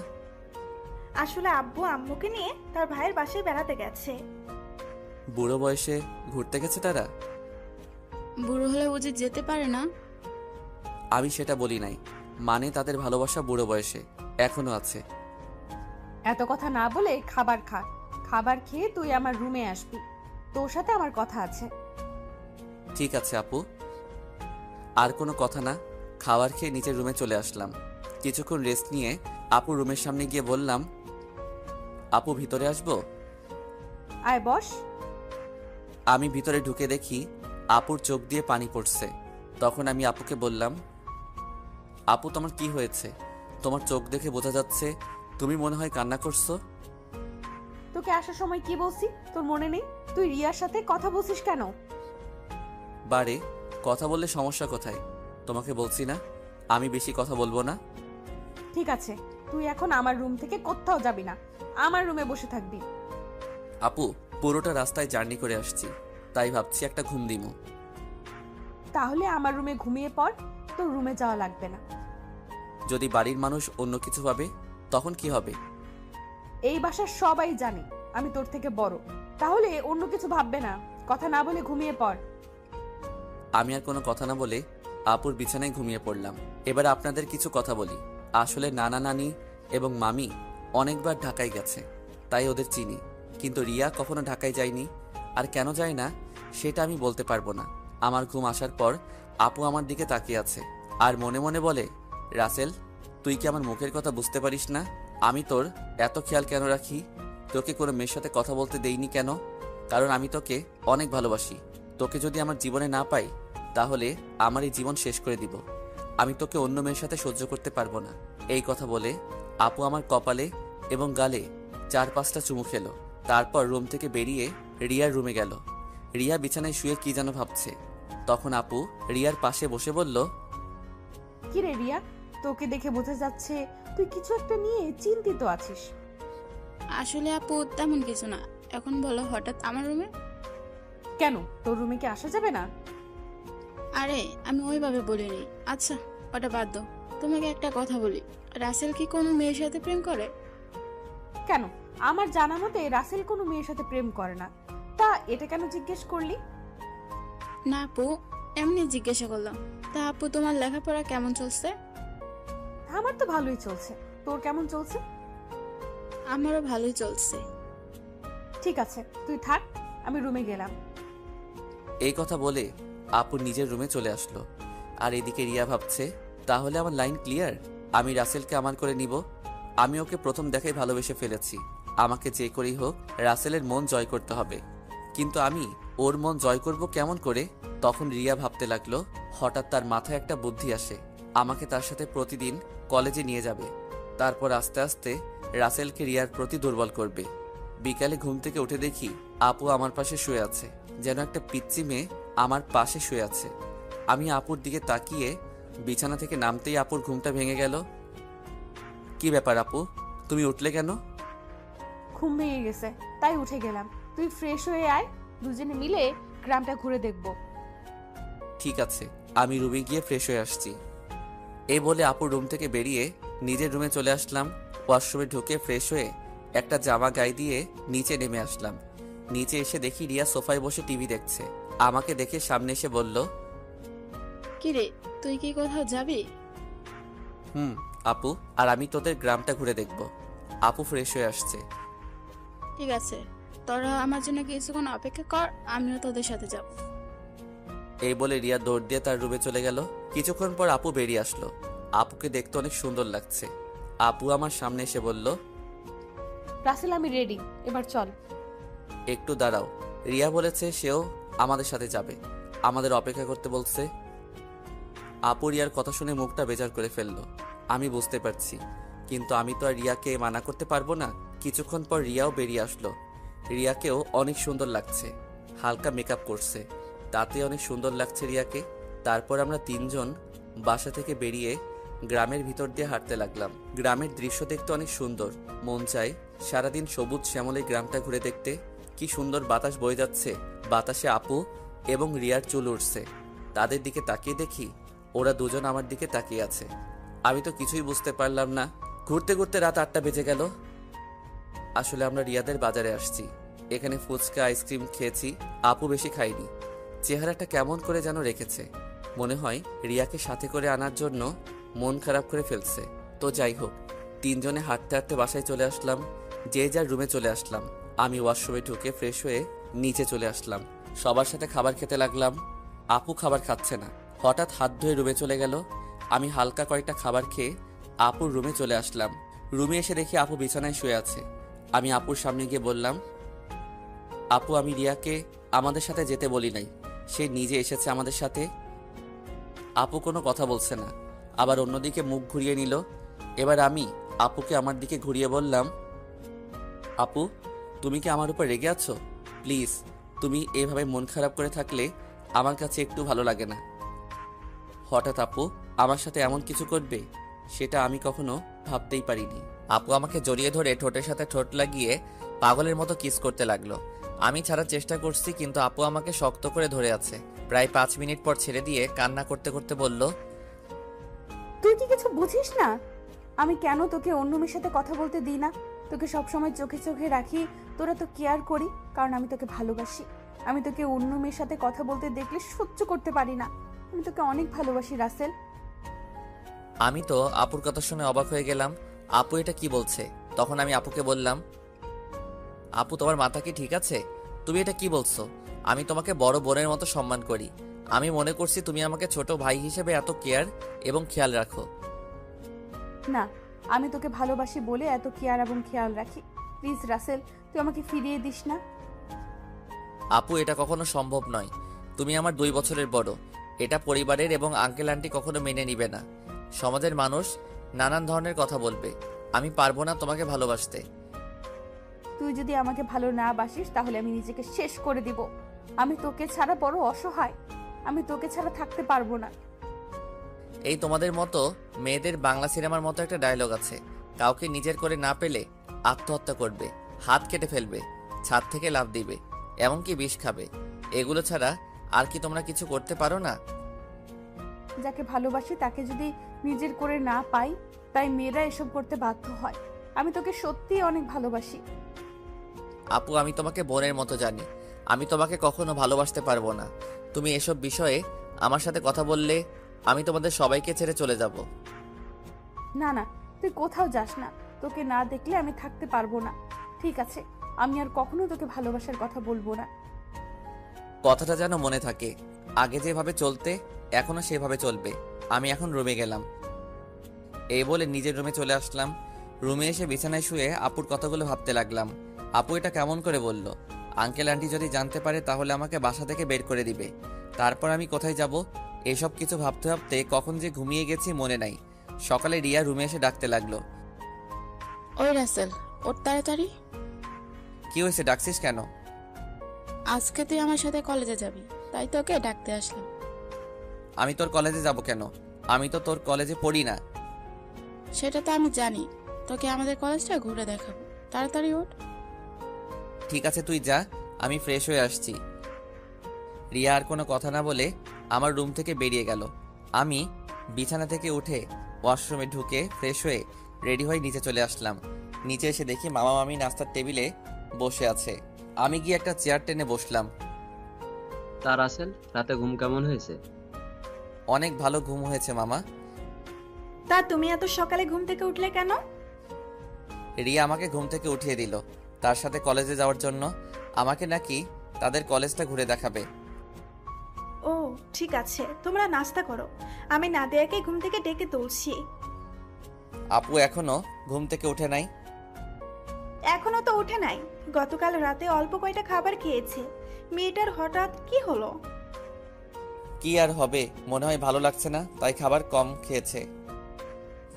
আসলে আব্বু আম্মুকে নিয়ে তার ভাইয়ের বাসায় বেড়াতে গেছে। বুড়ো বয়সে ঘুরতে গেছে তারা? বুড়ো হলে বুঝি যেতে পারে না? আমি সেটা বলি নাই, মানে তাদের ভালোবাসা বুড়ো বয়সে এখনো আছে। এত কথা না বলে খাবার খা। খাবার খেয়ে তুই আমার রুমে আসবি, তোর সাথে আমার কথা আছে। ঠিক আছে আপু। আর কোনো কথা না, খাবার খেয়ে নিচের রুমে চলে আসলাম। কিছুক্ষণ রেস্ট নিয়ে আপু রুমের সামনে গিয়ে বললাম, আপু ভিতরে আসবো? আয় বস। আমি ভিতরে ঢুকে দেখি আপুর চোখ দিয়ে পানি পড়ছে। তখন আমি আপুকে বললাম, আপু তোমার কি হয়েছে? তোমার চোখ দেখে বোঝা যাচ্ছে তুমি মনে হয় কান্না করছো। তোকে আসার সময় কি বলছি তোর মনে নেই? তুই রিয়ার সাথে কথা বলছিস কেন? বারে, কথা বললে সমস্যা কোথায়? তোমাকে বলছি না আমি বেশি কথা বলবো না। ঠিক আছে, তুই এখন আমার রুম থেকে কোথাও যাবি না, আমার রুমে বসে থাকবি। আপু, পুরোটা রাস্তায় জার্নি করে আসছি, তাই ভাবছি একটা ঘুম দিমু। তাহলে আমার রুমে ঘুমিয়ে পড়, তোর রুমে যাওয়া লাগবে না। যদি বাড়ির মানুষ অন্য কিছু ভাবে তখন কি হবে? এই বাসার সবাই জানে আমি তোর থেকে বড়, তাহলে অন্য কিছু ভাববে না। কথা না বলে ঘুমিয়ে পড়। আমি আর কোনো কথা না বলে আপুর বিছানায় ঘুমিয়ে পড়লাম। এবার আপনাদের কিছু কথা বলি। আসলে নানা নানি এবং মামি অনেকবার ঢাকায় গেছে, তাই ওদের চিনি। কিন্তু রিয়া কখনো ঢাকায় যায়নি। আর কেন যায় না সেটা আমি বলতে পারবো না। আমার ঘুম আসার পর আপু আমার দিকে তাকিয়ে আছে আর মনে মনে বলে, রাসেল, তুই কি আমার মুখের কথা বুঝতে পারিস না? আমি তোর এত খেয়াল কেন রাখি? তোকে কোনো মেয়ের সাথে কথা বলতে দেইনি কেন? কারণ আমি তোকে অনেক ভালোবাসি। তোকে যদি আমার জীবনে না পাই তাহলে আমার এই জীবন শেষ করে দিব। আমি তোকে অন্য মেয়ের সাথে সহ্য করতে পারবো না। এই কথা বলে আপু আমার কপালে এবং গালে 4-5টা চুমু খেলো। তারপর রুম থেকে বেরিয়ে রিয়ার রুমে গেল। রিয়া বিছানায় শুয়ে কি যেন ভাবছে। তখন আপু রিয়ার পাশে বসে বলল, কি রে রিয়া, তোকে দেখে বোঝা যাচ্ছে তুই কিছু একটা নিয়ে চিন্তিত আছিস। আসলে আপু তেমন কিছু না। এখন বলো হঠাৎ আমার রুমে? কেন, তোর রুমে কি আসা যাবে না? আরে আমি ওইভাবে বলিনি। আচ্ছা ওটা বাদ দাও। তোমাকে একটা কথা বলি, রাসেল কি কোনো মেয়ের সাথে প্রেম করে? কেন, আমার জানা মতে রাসেল কোনো মেয়ের সাথে প্রেম করে না। তা এটা কেন জিজ্ঞেস করলি? না আপু, এমনি জিজ্ঞাসা করলাম। তা আপু তোমার লেখাপড়া কেমন চলছে? আমার তো ভালোই চলছে, তোর কেমন চলছে? আমারও ভালোই চলছে। ঠিক আছে, তুই থাক, আমি রুমে গেলাম। এই কথা বলে আপু নিজের রুমে চলে আসলো। আর এদিকে রিয়া ভাবছে, তাহলে আমার লাইন ক্লিয়ার, আমি রাসেলকে আমার করে নিব। আমি ওকে প্রথম দেখাই ভালোবেসে ফেলেছি। আমাকে যে করেই হোক রাসেলের মন জয় করতে হবে। কিন্তু আমি ওর মন জয় করব কেমন করে? তখন রিয়া ভাবতে লাগলো। হঠাৎ তার মাথায় একটা বুদ্ধি আসে, আমাকে তার সাথে প্রতিদিন কলেজে নিয়ে যাবে। তারপর আস্তে আস্তে রাসেলকে রিয়ার প্রতি দুর্বল করবে। বিকালে ঘুম থেকে উঠে দেখি আপু আমার পাশে শুয়ে আছে, যেন একটা পিচ্চি মেয়ে আমার পাশে শুয়ে আছে। আমি আপুর দিকে তাকিয়ে বিছানা থেকে নামতেই আপুর ঘুমটা ভেঙে গেল। কি ব্যাপার আপু, তুমি উঠলে কেন? ঘুম ভেঙে গেছে তাই উঠে গেলাম। তুই ফ্রেশ হয়ে আয়, দুজনে মিলে গ্রামটা ঘুরে দেখব। ঠিক আছে, আমি রুমে গিয়ে ফ্রেশ হয়ে আসছি। এই বলে আপুর রুম থেকে বেরিয়ে নিজের রুমে চলে আসলাম। ওয়াশরুমে ঢুকে ফ্রেশ হয়ে একটা জামা গায়ে দিয়ে নিচে নেমে আসলাম। নিচে এসে দেখি রিয়া সোফায় বসে টিভি দেখছে। আমাকে দেখে সামনে এসে বলল, কিরে, তুই কি কোথাও যাবি? আপু, আর আমি তোদের গ্রামটা ঘুরে দেখব। আপু ফ্রেশ হয়ে আসছে। ঠিক আছে, তোরা আমার জন্য কিছুক্ষণ অপেক্ষা কর, আমিও তোদের সাথে যাব। এই বলে রিয়া দৌড় দিয়ে তার রুমে চলে গেল। কিছুক্ষণ পর আপু বেরিয়ে আসলো। আপুকে দেখতে অনেক সুন্দর লাগছে। আপু আমার সামনে এসে বলল, রাসেল আমি রেডি, এবার চল। একটু দাঁড়াও, রিয়া বলেছে সেও আমাদের সাথে যাবে, আমাদের অপেক্ষা করতে বলছে। আপু রিয়ার কথা শুনে মুখটা বেজার করে ফেললো। আমি বুঝতে পারছি, কিন্তু আমি তো আর রিয়াকে মানা করতে পারবো না। কিছুক্ষণ পর রিয়াও বেরিয়ে আসলো। রিয়াকেও অনেক সুন্দর লাগছে, হালকা মেকআপ করছে, তাতে অনেক সুন্দর লাগছে রিয়াকে। তারপর আমরা তিনজন বাসা থেকে বেরিয়ে গ্রামের ভিতর দিয়ে হাঁটতে লাগলাম। গ্রামের দৃশ্য দেখতে অনেক সুন্দর, মন চায় সারাদিন সবুজ শ্যামলে গ্রামটা ঘুরে দেখতে। কি সুন্দর বাতাস বয়ে যাচ্ছে, বাতাসে আপু এবং রিয়ার চুল উঠছে। তাদের দিকে তাকিয়ে দেখি ওরা দুজন আমার দিকে তাকিয়ে আছে। আমি তো কিছুই বুঝতে পারলাম না। ঘুরতে ঘুরতে রাত 8টা বেজে গেল। আসলে আমরা রিয়াদের বাজারে আসছি, এখানে ফুচকা আইসক্রিম খেয়েছি। আপু বেশি খাইনি, চেহারাটা কেমন করে যেন রেখেছে। মনে হয় রিয়াকে সাথে করে আনার জন্য মন খারাপ করে ফেলছে। তো যাই হোক, তিনজনে হাঁটতে হাঁটতে বাসায় চলে আসলাম। যে যার রুমে চলে আসলাম। আমি ওয়াশরুমে ঢুকে ফ্রেশ হয়ে নিচে চলে আসলাম। সবার সাথে খাবার খেতে লাগলাম। আপু খাবার খাচ্ছে না, হঠাৎ হাত ধুয়ে রুমে চলে গেল। আমি হালকা কয়েকটা খাবার খেয়ে আপুর রুমে চলে আসলাম। রুমে এসে দেখি আপু বিছানায় শুয়ে আছে। আমি আপুর সামনে গিয়ে বললাম, আপু, আমি রিয়াকে আমাদের সাথে যেতে বলি নাই, সে নিজে এসেছে আমাদের সাথে। আপু কোনো কথা বলছে না, আবার অন্যদিকে মুখ ঘুরিয়ে নিল। এবার আমি আপুকে আমার দিকে ঘুরিয়ে বললাম, আপু, তুমি কি আমার উপর রেগে আছো? প্লিজ, তুমি এভাবে মন খারাপ করে থাকলে আমার কাছে একটু ভালো লাগে না। হঠাৎ আপু আমার সাথে এমন কিছু করবে সেটা আমি কখনো ভাবতেই পারিনি। আপু আমাকে জড়িয়ে ধরে ঠোঁটের সাথে ঠোঁট লাগিয়ে পাগলের মতো কিস করতে লাগলো। আমি ছাড়ার চেষ্টা করছি, কিন্তু আপু আমাকে শক্ত করে ধরে আছে। প্রায় 5 মিনিট পর ছেড়ে দিয়ে কান্না করতে করতে বলল, তুই কি কিছু বুঝিস না? আমি কেন তোকে অন্য মেয়ের সাথে কথা বলতে দিই না? তোকে সবসময় চোখে চোখে রাখি, তোরা তো কেয়ার করি, কারণ আমি তোকে ভালোবাসি। আমি তোকে অন্য মেয়ের সাথে কথা বলতে দেখলে সহ্য করতে পারি না। আমি তোকে অনেক ভালোবাসি রাসেল। আমি তো আপুর কথা শুনে অবাক হয়ে গেলাম। আপু এটা কি বলছে? তখন আমি আপুকে বললাম, আপু তোমার মাথা কি ঠিক আছে? তুমি এটা কি বলছো? আমি তোমাকে বড় বোনের মতো সম্মান করি। আমি মনে করছি তুমি আমাকে ছোট ভাই হিসেবে এত কেয়ার এবং খেয়াল রাখো। না, আমি তোকে ভালোবাসি বলে এত কেয়ার এবং খেয়াল রাখি। প্লিজ রাসেল, তুই আমাকে ফিরিয়ে দিস না। আপু এটা কখনো সম্ভব নয়। তুমি আমার 2 বছরের বড়। এটা পরিবারের এবং আঙ্কেল আন্টি কখনো মেনে নিবে না। সমাজের মানুষ নানান ধরনের কথা বলবে। আমি পারবো না তোমাকে ভালোবাসতে। তুই যদি আমাকে ভালো না বাসিস তাহলে আমি নিজেকে শেষ করে দিব। আমি তোকে ছাড়া বড় অসহায়। আমি তোকে ছাড়া থাকতে পারবো না। এই তোমাদের মতো মেয়েদের বাংলা সিনেমার মতো একটা ডায়লগ আছে, কাউকে নিজের করে না পেলে আত্মহত্যা করবে, হাত কেটে ফেলবে, ছাদ থেকে লাফ দিবে, এমনকি বিষ খাবে। এগুলো ছাড়া আর কি তোমরা কিছু করতে পারো না? যাকে ভালোবাসি তাকে যদি নিজের করে না পাই, তাই মেয়েরা এসব করতে বাধ্য হয়। আমি তোকে সত্যিই অনেক ভালোবাসি। আপু আমি তোমাকে বোনের মতো জানি। আমি তোমাকে কখনো ভালোবাসতে পারবো না। তুমি এসব বিষয়ে আমার সাথে কথা বললে আমি তোমাদের সবাইকে ছেড়ে চলে যাব। না না, তুই কোথাও যাস না। তোকে না দেখলে আমি থাকতে পারবো না। ঠিক আছে, আমি আর কখনো তোকে ভালোবাসার কথা বলবো না। কথাটা যেন মনে থাকে। আগে যেভাবে চলতে এখনো সেভাবে চলবে। আমি এখন রুমে গেলাম। এই বলে নিজের রুমে চলে আসলাম। রুমে এসে বিছানায় শুয়ে আপুর কথাগুলো ভাবতে লাগলাম। আপু এটা কেমন করে বলল? আঙ্কেল আন্টি যদি জানতে পারে তাহলে আমাকে বাসা থেকে বের করে দিবে। তারপর আমি কোথায় যাব? এসব কিছু ভাবতে ভাবতে কখন যে ঘুমিয়ে গেছি মনে নাই। সকালে রিয়া রুমে এসে ডাকতে লাগলো। ওই রাসেল, ওর তাড়াতাড়ি। কি হয়েছে, ডাকছিস কেন? আজকে তুই আমার সাথে কলেজে যাবি, তাই তোকে ডাকতে আসলাম। আমি তোর কলেজে যাব কেন? আমি তো তোর কলেজে পড়ি না। সেটা তো আমি জানি, তোকে আমাদের কলেজটা ঘুরে দেখাবো। তাড়াতাড়ি ওঠ। ঠিক আছে তুই যা, আমি ফ্রেশ হয়ে আসছি। রিয়া আর কোনো কথা না বলে আমার রুম থেকে বেরিয়ে গেল। আমি বিছানা থেকে উঠে ওয়াশরুমে ঢুকে ফ্রেশ হয়ে রেডি হয়ে নিচে চলে আসলাম। নিচে এসে দেখি মামা মামি নাস্তার টেবিলে বসে আছে। আমি গিয়ে একটা চেয়ার টেনে বসলাম। তা রাসেল, রাতে ঘুম কেমন হয়েছে? অনেক ভালো ঘুম হয়েছে মামা। তা তুমি এত সকালে ঘুম থেকে উঠলে কেন? রিয়া আমাকে ঘুম থেকে উঠিয়ে দিল তার সাথে কলেজে যাওয়ার জন্য। আমাকে নাকি তাদের কলেজটা ঘুরে দেখাবে। ও ঠিক আছে, তোমরা নাস্তা করো। আমি নাদিয়াকে ঘুম থেকে ডেকে তুলছি। আপু এখনো ঘুম থেকে উঠে নাই? এখনো তো ওঠে নাই। গতকাল রাতে অল্প কয়টা খাবার খেয়েছে। মেয়েটার হঠাৎ কি হলো? কি আর হবে, মনে হয় ভালো লাগছে না তাই খাবার কম খেয়েছে।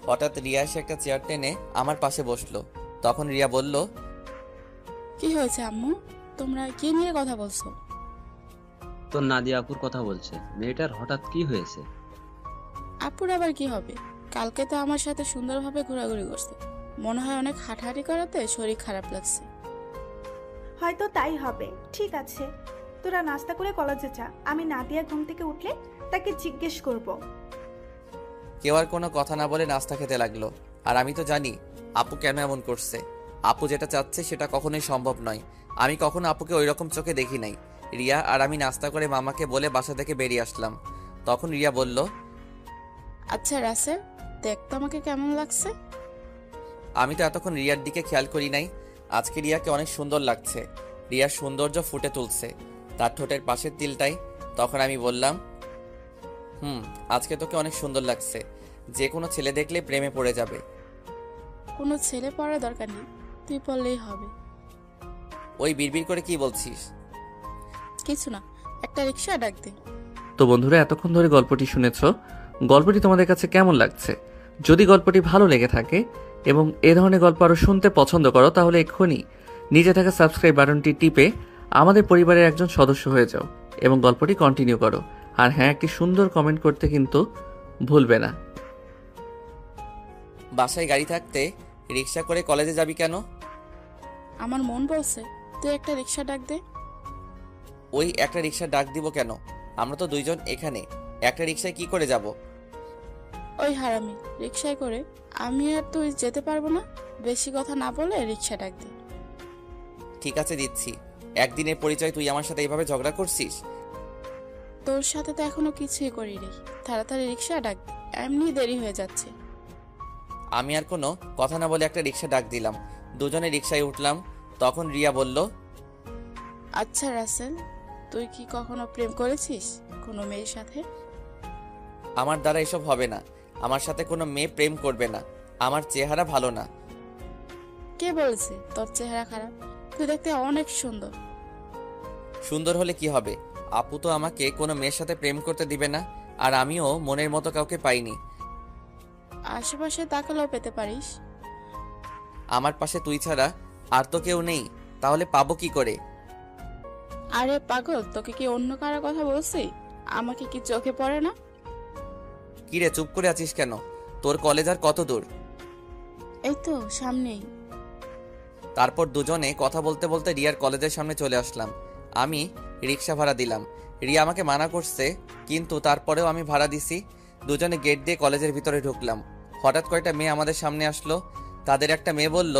হঠাৎ রিয়া এসে একটা চেয়ার টেনে আমার পাশে বসলো। তখন রিয়া বলল, কি হয়েছে আম্মু? তোমরা কি নিয়ে কথা বলছো? তোর নাদিয়া আপুর কথা বলছে। মেয়েটার হঠাৎ কি হয়েছে? আপুর আবার কি হবে? কালকে তো আমার সাথে সুন্দরভাবে ঘোরাঘুরি করছে। মনে হয় অনেক হাঁটাহাঁটি করাতে শরীর খারাপ লাগছে। হয়তো তাই হবে। ঠিক আছে, তোরা নাস্তা করে কলেজে যা। আমি নাদিয়া ঘুম থেকে উঠলে তাকে জিজ্ঞেস করব। কেউ আর কোনো কথা না বলে নাস্তা খেতে লাগলো। আর আমি তো জানি আপু কেন এমন করছে। আপু যেটা চাচ্ছে সেটা কখনোই সম্ভব নয়। আমি কখনো আপুকে ওই রকম চোখে দেখি নাই। রিয়া আর আমি নাস্তা করে মামাকে বলে বাসা থেকে বেরিয়ে আসলাম। তখন রিয়া বলল, আচ্ছা রাসেল, দেখ তো আমাকে কেমন লাগছে। আমি তো এতক্ষণ রিয়ার দিকে খেয়াল করি নাই। আজকে রিয়াকে অনেক সুন্দর লাগছে। রিয়ার সৌন্দর্য ফুটে তুলছে তার ঠোঁটের পাশের তিলটাই। তখন আমি বললাম, আজকে তোকে অনেক সুন্দর লাগছে। যে কোনো ছেলে দেখলে প্রেমে পড়ে যাবে। কোনো ছেলে পড়ার দরকার নেই, তুই পড়লেই হবে। ওই বিড়বিড় করে কি বলছিস? কিছু না, একটা রিক্সা ডাক দে। তো বন্ধুরা, এতক্ষণ ধরে গল্পটি শুনেছ। গল্পটি তোমাদের কাছে কেমন লাগছে? যদি গল্পটি ভালো লেগে থাকে এবং এ ধরনের গল্প আরও শুনতে পছন্দ করো তাহলে এক্ষুনি নিচে থাকা সাবস্ক্রাইব বাটনটি টিপে আমাদের পরিবারের একজন সদস্য হয়ে যাও এবং গল্পটি কন্টিনিউ করো। আর হ্যাঁ, একটি সুন্দর কমেন্ট করতে কিন্তু ভুলবে না। বাসায় গাড়ি থাকতে রিক্সা করে কলেজে যাবি কেন? আমার মন বলছে তুই একটা রিক্সা ডাক দে। ওই একটা রিক্সা ডাক দিব কেন? আমরা তো দুইজন এখানে, একটা রিক্সায় কি করে যাব? ওই হারামি, রিক্সায় করে আমি আর তুই যেতে পারবো না। বেশি কথা না বলে রিক্সা ডাক দে। ঠিক আছে দিচ্ছি। একদিনের পরিচয় তুই আমার সাথে এইভাবে ঝগড়া করছিস? তোর সাথে তো এখনো কিছুই করিনি। তাড়াতাড়ি রিক্সা ডাক দে, এমনি দেরি হয়ে যাচ্ছে। আমি আর কোনো কথা না বলে একটা রিক্সা ডাক দিলাম। দুজনে রিক্সায় উঠলাম। তখন রিয়া বলল, আচ্ছা রাসেল, তুই কি কখনো প্রেম করেছিস কোনো মেয়ের সাথে? আমার দ্বারা এসব হবে না। আমার সাথে কোনো মেয়ে প্রেম করবে না। আমার চেহারা ভালো না। কে বলেছে তোর চেহারা খারাপ? তুই দেখতে অনেক সুন্দর। সুন্দর হলে কি হবে? আপু তো আমাকে কোনো মেয়ের সাথে প্রেম করতে দিবে না, আর আমিও মনের মতো কাউকে পাইনি। আশেপাশে তাকালেও পেতে পারিস। আমার পাশে তুই ছাড়া আর তো কেউ নেই, তাহলে পাবো কি করে? আরে পাগল, তোকে কি অন্য কারো কথা বলছি? আমাকে কি চোখে পড়ে না? কিরে চুপ করে আছিস কেন? তোর কলেজ আর কত দূর? এই তো সামনেই। তারপর দুজনে কথা বলতে বলতে রিয়ার কলেজের সামনে চলে আসলাম। আমি রিক্সা ভাড়া দিলাম। রিয়া আমাকে মানা করছে, কিন্তু তারপরেও আমি ভাড়া দিছি। দুজনে গেট দিয়ে কলেজের ভিতরে ঢুকলাম। হঠাৎ কয়েকটা মেয়ে আমাদের সামনে আসলো। তাদের একটা মেয়ে বলল,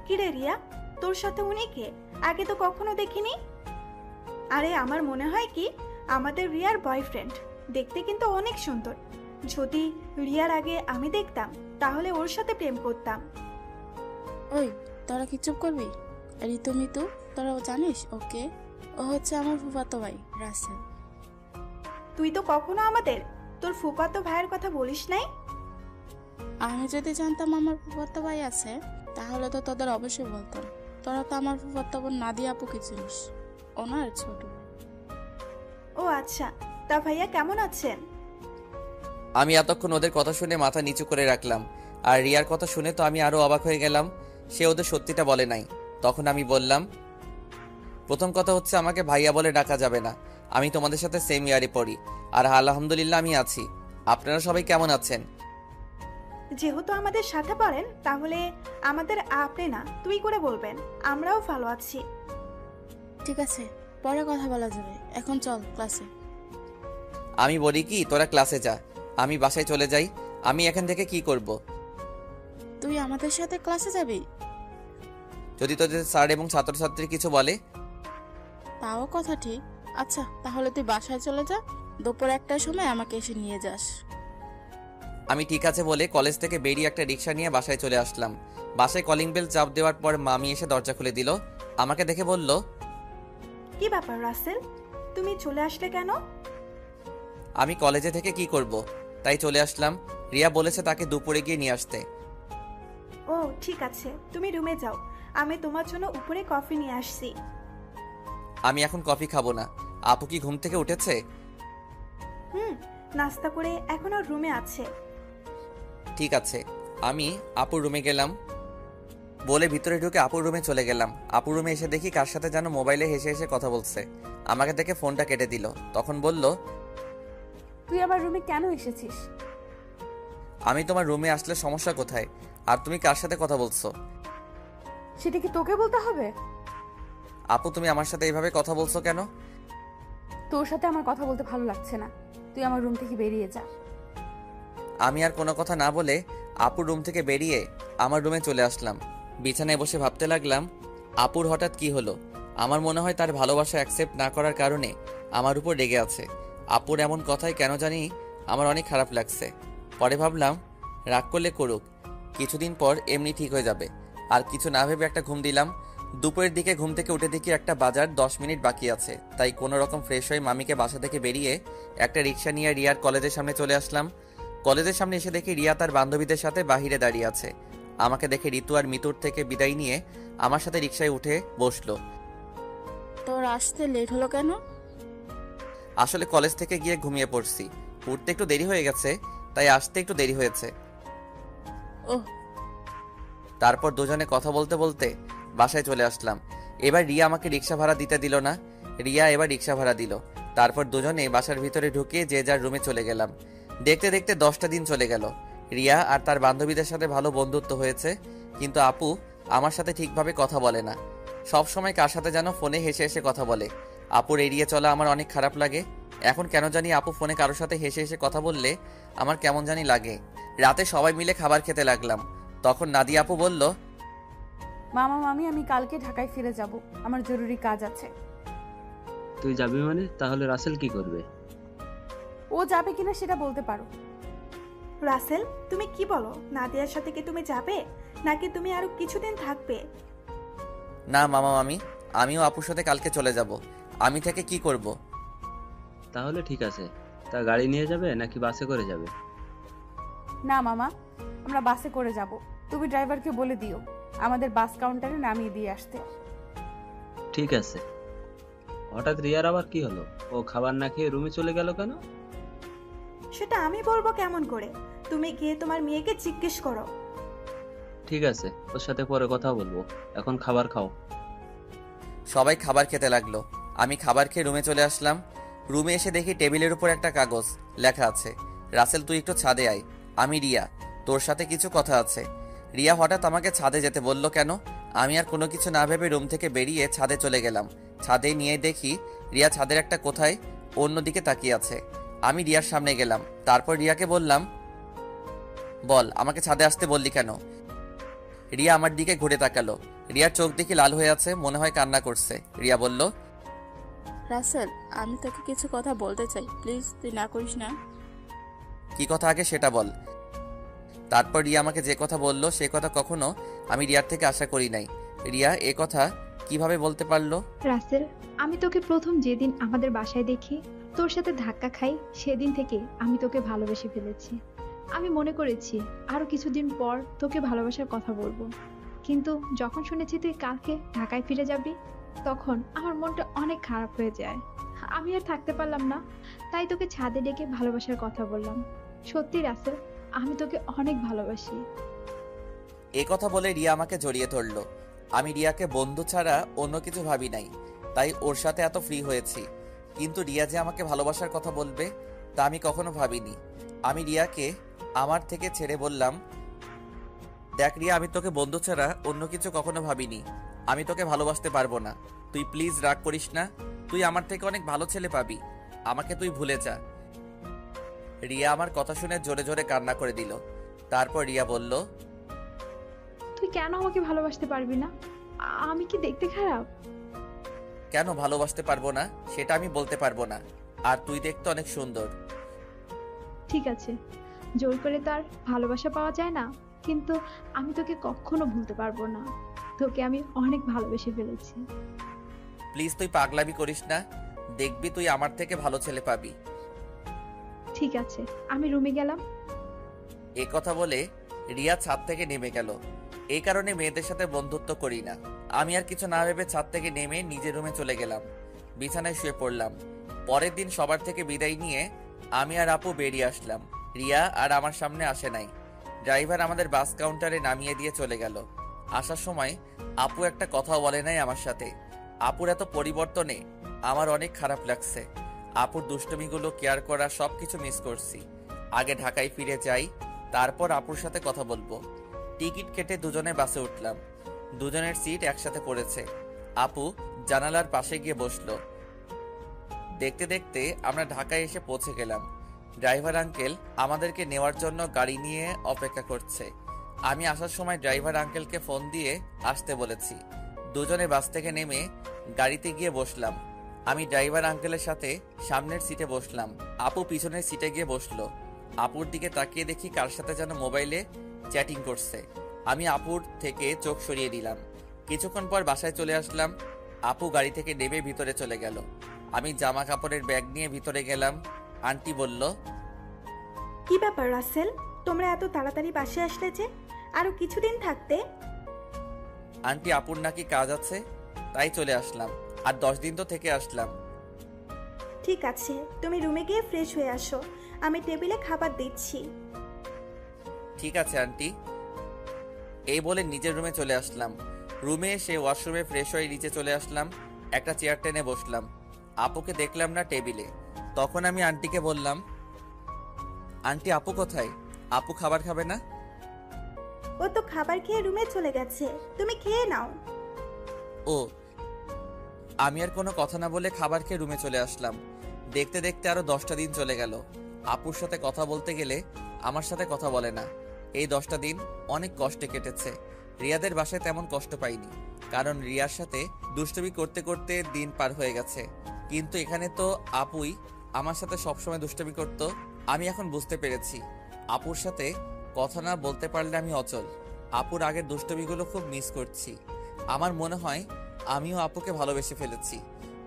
কিরে রিয়া, তোর সাথে উনি কে? আগে তো কখনো দেখিনি। আরে আমার মনে হয় কি আমাদের রিয়ার বয়ফ্রেন্ড। দেখতে কিন্তু অনেক সুন্দর। যদি রিয়ার আগে আমি দেখতাম তাহলে ওর সাথে প্রেম করতাম। ওই, তোরা কি চুপ করবি? ঋতু মিতু, তোরাও জানিস ওকে? ও হচ্ছে আমার ফুফাতো ভাই রাসেল। তুই তো কখনো আমাদের তোর ফুফাতো ভাইয়ের কথা বলিস নাই। আমি যদি জানতাম আমার ফুফাতো ভাই আছে, তাহলে তো তোদের অবশ্যই বলতাম। তোরা তো আমার ফুফাতো বোন নাদিয়া আপুকে চিনিস, ওনার ছোট ভাই। ও আচ্ছা, তা ভাইয়া কেমন আছেন? আমি এতক্ষণ ওদের কথা শুনে মাথা নিচু করে রাখলাম। আর রিয়ার কথা শুনে তো আমি আরো অবাক হয়ে গেলাম। সে ওদের সত্যিটা বলে নাই। তখন আমি বললাম, প্রথম কথা হচ্ছে আমাকে ভাইয়া বলে ডাকা যাবে না। আমি তোমাদের সাথে সেম ইয়ারে পড়ি, আর আলহামদুলিল্লাহ আমি আছি। আপনারা সবাই কেমন আছেন? যেহেতু আমাদের সাথে পড়েন তাহলে আমাদের আপনি না তুই করে বলবেন। আমরাও ভালো আছি। ঠিক আছে, পরে কথা বলা যাবে, এখন চল ক্লাসে। আমি বলি কি, তোরা ক্লাসে যা, আমি বাসায় চলে যাই। আমি এখান থেকে কি করব? তুই আমাদের সাথে ক্লাসে যাবি? যদি তোদের স্যার এবং ছাত্রছাত্রী কিছু বলে? তাও কথা ঠিক। আচ্ছা, তাহলে তুই বাসায় চলে যা। দুপুর 1টার সময় আমাকে এসে নিয়ে যাস। আমি ঠিক আছে বলে কলেজ থেকে বেরিয়ে একটা রিক্সা নিয়ে বাসায় চলে আসলাম। বাসায় কলিং বেল চাপ দেওয়ার পর মামি এসে দরজা খুলে দিল। আমাকে দেখে বলল, কি ব্যাপার রাসেল, তুমি চলে আসলে কেন? আমি কলেজে থেকে কি করব, তাই চলে আসলাম। রিয়া বলেছে তাকে দুপুরে গিয়ে নিয়ে আসতে। ও ঠিক আছে, তুমি রুমে যাও, আমি তোমার জন্য উপরে কফি নিয়ে আসছি। আমি এখন কফি খাবো না। আপু কি ঘুম থেকে উঠেছে? নাস্তা করে এখনো রুমে আছে। ঠিক আছে। আমি আপুর রুমে গেলাম বলে ভিতরে ঢুকে আপুর রুমে চলে গেলাম। আপুর রুমে এসে দেখি কার সাথে যেন মোবাইলে হেসে হেসে কথা বলছে। আমাকে দেখে ফোনটা কেটে দিল। তখন বলল, তুই আমার রুমে কেন এসেছিস? আমি তোমার রুমে আসলে সমস্যা কোথায়? আর তুমি কার সাথে কথা বলছো? সেটা কি তোকে বলতে হবে? আপু তুমি আমার সাথে এইভাবে কথা বলছো কেন? তোর সাথে আমার কথা বলতে ভালো লাগছে না, তুই আমার রুম থেকে বেরিয়ে যা। আমি আর কোনো কথা না বলে আপুর রুম থেকে বেরিয়ে আমার রুমে চলে আসলাম। বিছানায় বসে ভাবতে লাগলাম, আপুর হঠাৎ কি হলো? আমার মনে হয় তার ভালোবাসা অ্যাকসেপ্ট না করার কারণে আমার উপর রেগে আছে। আপুর এমন কথাই কেন জানি আমার অনেক খারাপ লাগছে। পরে ভাবলাম, রাগ করলে করুক, কিছুদিন পর এমনি ঠিক হয়ে যাবে। আর কিছু না ভেবে একটা ঘুম দিলাম। দুপুরের দিকে ঘুম থেকে উঠে দেখি একটা বাজার 10 মিনিট বাকি আছে। তাই কোনো রকম ফ্রেশ হয়ে মামিকে বাসা থেকে বেরিয়ে একটা রিক্সা নিয়ে রিয়ার কলেজের সামনে চলে আসলাম। কলেজের সামনে এসে দেখি রিয়া তার বান্ধবীদের সাথে বাহিরে দাঁড়িয়ে আছে। আমাকে দেখে ঋতু আর মিতুর থেকে বিদায় নিয়ে আমার সাথে রিক্সায় উঠে বসলো। তোর আসতে লেট হলো কেন? আসলে কলেজ থেকে গিয়ে ঘুমিয়ে পড়ছি, উঠতে একটু দেরি হয়ে গেছে, তাই আসতে একটু দেরি হয়েছে। ওহ। তারপর দুজনে কথা বলতে বলতে বাসায় চলে আসলাম। এবার রিয়া আমাকে রিক্সা ভাড়া দিতে দিল না, রিয়া এবার রিক্সা ভাড়া দিল। তারপর দুজনে বাসার ভিতরে ঢুকে যে যার রুমে চলে গেলাম। দেখতে দেখতে 10টা দিন চলে গেল। রিয়া আর তার বান্ধবীদের সাথে ভালো বন্ধুত্ব হয়েছে, কিন্তু আপু আমার সাথে ঠিকভাবে কথা বলে না। সব সময় কার সাথে যেন ফোনে হেসে হেসে কথা বলে। আপুর এড়িয়ে চলা আমার অনেক খারাপ লাগে। এখন কেন জানি আপু ফোনে কারোর সাথে হেসে হেসে কথা বললে আমার কেমন জানি লাগে। রাতে সবাই মিলে খাবার খেতে লাগলাম। তখন নাদিয়া আপু বলল, মামা মামি আমি কালকে ঢাকায় ফিরে যাব, আমার জরুরি কাজ আছে। তুই যাবি মানে? তাহলে রাসেল কি করবে? ও যাবে কিনা সেটা বলতে পারো। রাসেল, তুমি কি বলো? নাদিয়ার সাথে কি তুমি যাবে, নাকি তুমি আরো কিছুদিন থাকবে? না মামা মামি, আমিও আপুর সাথে কালকে চলে যাব। আমি থেকে কি করব? তাহলে ঠিক আছে। তা গাড়ি নিয়ে যাবে নাকি বাসে করে যাবে? না মামা, আমরা বাসে করে যাব। তুমি ড্রাইভারকে বলে দিও আমাদের বাস কাউন্টারে নামিয়ে দিয়ে আসতে। ঠিক আছে। হঠাৎ রিয়ার আবার কি হলো? ও খাবার না খেয়ে রুমে চলে গেল কেন? সেটা আমি বলবো কেমন করে? তুমি গিয়ে তোমার মেয়েকে জিজ্ঞেস করো। ঠিক আছে, ওর সাথে পরে কথা বলবো। এখন খাবার খাও। সবাই খাবার খেতে লাগলো। আমি খাবার খেয়ে রুমে চলে আসলাম। রুমে এসে দেখি টেবিলের উপর একটা কাগজ, লেখা আছে, রাসেল তুই একটু ছাদে আয়, আমি রিয়া, তোর সাথে কিছু কথা আছে। রিয়া হঠাৎ আমাকে ছাদে যেতে বলল কেন? আমি আর কোনো কিছু না ভেবে রুম থেকে বেরিয়ে ছাদে চলে গেলাম। ছাদে নিয়ে দেখি রিয়া ছাদের একটা কোথায় অন্যদিকে তাকিয়ে আছে। আমি রিয়ার সামনে গেলাম, তারপর রিয়াকে বললাম, বল আমাকে ছাদে আসতে বললি কেন? রিয়া আমার দিকে ঘুরে তাকালো। রিয়ার চোখ দেখি লাল হয়ে আছে, মনে হয় কান্না করছে। রিয়া বলল, রাসেল, আমি তোকে কিছু কথা বলতে চাই, প্লিজ তুই না করিস না। কি কথা আগে সেটা বল। তারপর রিয়া আমাকে যে কথা বলল সে কথা কখনো আমি রিয়ার থেকে আশা করি নাই। রিয়া এ কথা কিভাবে বলতে পারলো? রাসেল, আমি তোকে প্রথম যেদিন আমাদের বাসায় দেখি, তোর সাথে ধাক্কা খাই, সেদিন থেকে আমি তোকে ভালোবেসে ফেলেছি। আমি মনে করেছি আরো কিছুদিন পর তোকে ভালোবাসার কথা বলবো, কিন্তু যখন শুনেছি তুই কালকে ঢাকায় ফিরে যাবি, তখন আমার মনটা অনেক খারাপ হয়ে যায়। আমি আর থাকতে পারলাম না, তাই তোকে ছাদে ডেকে ভালোবাসার কথা বললাম। সত্যি রাসেল, আমি তোকে অনেক ভালোবাসি। এ কথা বলে রিয়া আমাকে জড়িয়ে ধরলো। আমি রিয়াকে বন্ধু ছাড়া অন্য কিছু ভাবি নাই, তাই ওর সাথে এত ফ্রি হয়েছি। কিন্তু রিয়া যে আমাকে ভালোবাসার কথা বলবে তা আমি কখনো ভাবিনি। আমি রিয়াকে আমার থেকে ছেড়ে বললাম, দেখ রিয়া, আমি তোকে বন্ধু ছাড়া অন্য কিছু কখনো ভাবিনি। আমি তোকে ভালোবাসতে পারবো না। তুই প্লিজ রাগ করিস না। তুই আমার থেকে অনেক ভালো ছেলে পাবি। আমাকে তুই ভুলে যা। রিয়া আমার কথা শুনে জোরে জোরে কান্না করে দিল। তারপর রিয়া বলল, তুই কেন আমাকে ভালোবাসতে পারবি না? আমি কি দেখতে খারাপ? কেন ভালোবাসতে পারবো না সেটা আমি বলতে পারবো না। আর তুই দেখতে অনেক সুন্দর। ঠিক আছে, জোর করে তার ভালোবাসা পাওয়া যায় না, কিন্তু আমি তোকে কখনো ভুলতে পারবো না। তোকে আমি অনেক ভালোবেসে ফেলেছি। প্লিজ তুই পাগলামি করিস না। দেখবি তুই আমার থেকে ভালো ছেলে পাবি। ঠিক আছে, আমি রুমে গেলাম। এ কথা বলে রিয়া ছাদ থেকে নেমে গেল। এই কারণে মেয়েদের সাথে বন্ধুত্ব করি না। আমি আর কিছু না ভেবে ছাদ থেকে নেমে নিজের রুমে চলে গেলাম। বিছানায় শুয়ে পড়লাম। পরের দিন সবার থেকে বিদায় নিয়ে আমি আর আপু বেরিয়ে আসলাম। রিয়া আর আমার সামনে আসে নাই। ড্রাইভার আমাদের বাস কাউন্টারে নামিয়ে দিয়ে চলে গেল। আসার সময় আপু একটা কথাও বলে নাই আমার সাথে। আপুর এত পরিবর্তনে আমার অনেক খারাপ লাগছে। আপুর দুষ্টমিগুলো কেয়ার করা সবকিছু মিস করছি। আগে ঢাকায় ফিরে যাই, তারপর আপুর সাথে কথা বলবো। টিকিট কেটে দুজনে বাসে উঠলাম। দুজনের সিট একসাথে পড়েছে। আপু জানালার পাশে গিয়ে বসলো। দেখতে দেখতে আমরা ঢাকায় এসে পৌঁছে গেলাম। ড্রাইভার আঙ্কেল আমাদেরকে নেওয়ার জন্য গাড়ি নিয়ে অপেক্ষা করছে। আমি আসার সময় ড্রাইভার আঙ্কেলকে ফোন দিয়ে আসতে বলেছি। দুজনে বাস থেকে নেমে গাড়িতে গিয়ে বসলাম। আমি ড্রাইভার আঙ্কেলের সাথে সামনের সিটে বসলাম। আপু পিছনের সিটে গিয়ে বসলো। আপুর দিকে তাকিয়ে দেখি কার সাথে যেন মোবাইলে চ্যাটিং করছে। আমি আপুর থেকে চোখ সরিয়ে দিলাম। কিছুক্ষণ পর বাসায় চলে আসলাম। আপু গাড়ি থেকে নেমে ভিতরে চলে গেল। আমি জামা কাপড়ের ব্যাগ নিয়ে ভিতরে গেলাম। আন্টি বলল, কি ব্যাপার রাসেল, তোমরা এত তাড়াতাড়ি বাসে আসলে যে? আরো কিছুদিন থাকতে। আন্টি আপুর নাকি কাজ আছে, তাই চলে আসলাম। আর 10 দিন তো থেকে আসলাম। ঠিক আছে, তুমি রুমে গিয়ে ফ্রেশ হয়ে আসো, আমি টেবিলে খাবার দিচ্ছি। ঠিক আছে আন্টি। এই বলে নিজের রুমে চলে আসলাম। রুমে এসে ওয়াশরুমে ফ্রেশ হয়ে নিচে চলে আসলাম। একটা চেয়ার টেনে বসলাম। আপুকে দেখলাম না টেবিলে। তখন আমি আন্টিকে বললাম, আন্টি আপু কোথায়? আপু খাবার খাবে না? ও তো খাবার খেয়ে রুমে চলে গেছে, তুমি খেয়ে নাও। ও। আমি আর কোনো কথা না বলে খাবার খেয়ে রুমে চলে আসলাম। দেখতে দেখতে আরো 10টা দিন চলে গেল। আপুর সাথে কথা বলতে গেলে আমার সাথে কথা বলে না। এই 10টা দিন অনেক কষ্টে কেটেছে। রিয়াদের বাসায় তেমন কষ্ট পাইনি, কারণ রিয়ার সাথে দুষ্টুমি করতে করতে দিন পার হয়ে গেছে। কিন্তু এখানে তো আপুই আমার সাথে সবসময় দুষ্টুমি করতো। আমি এখন বুঝতে পেরেছি আপুর সাথে কথা না বলতে পারলে আমি অচল। আপুর আগের দুষ্টমিগুলো খুব মিস করছি। আমার মনে হয় আমিও আপুকে ভালোবেসে ফেলেছি।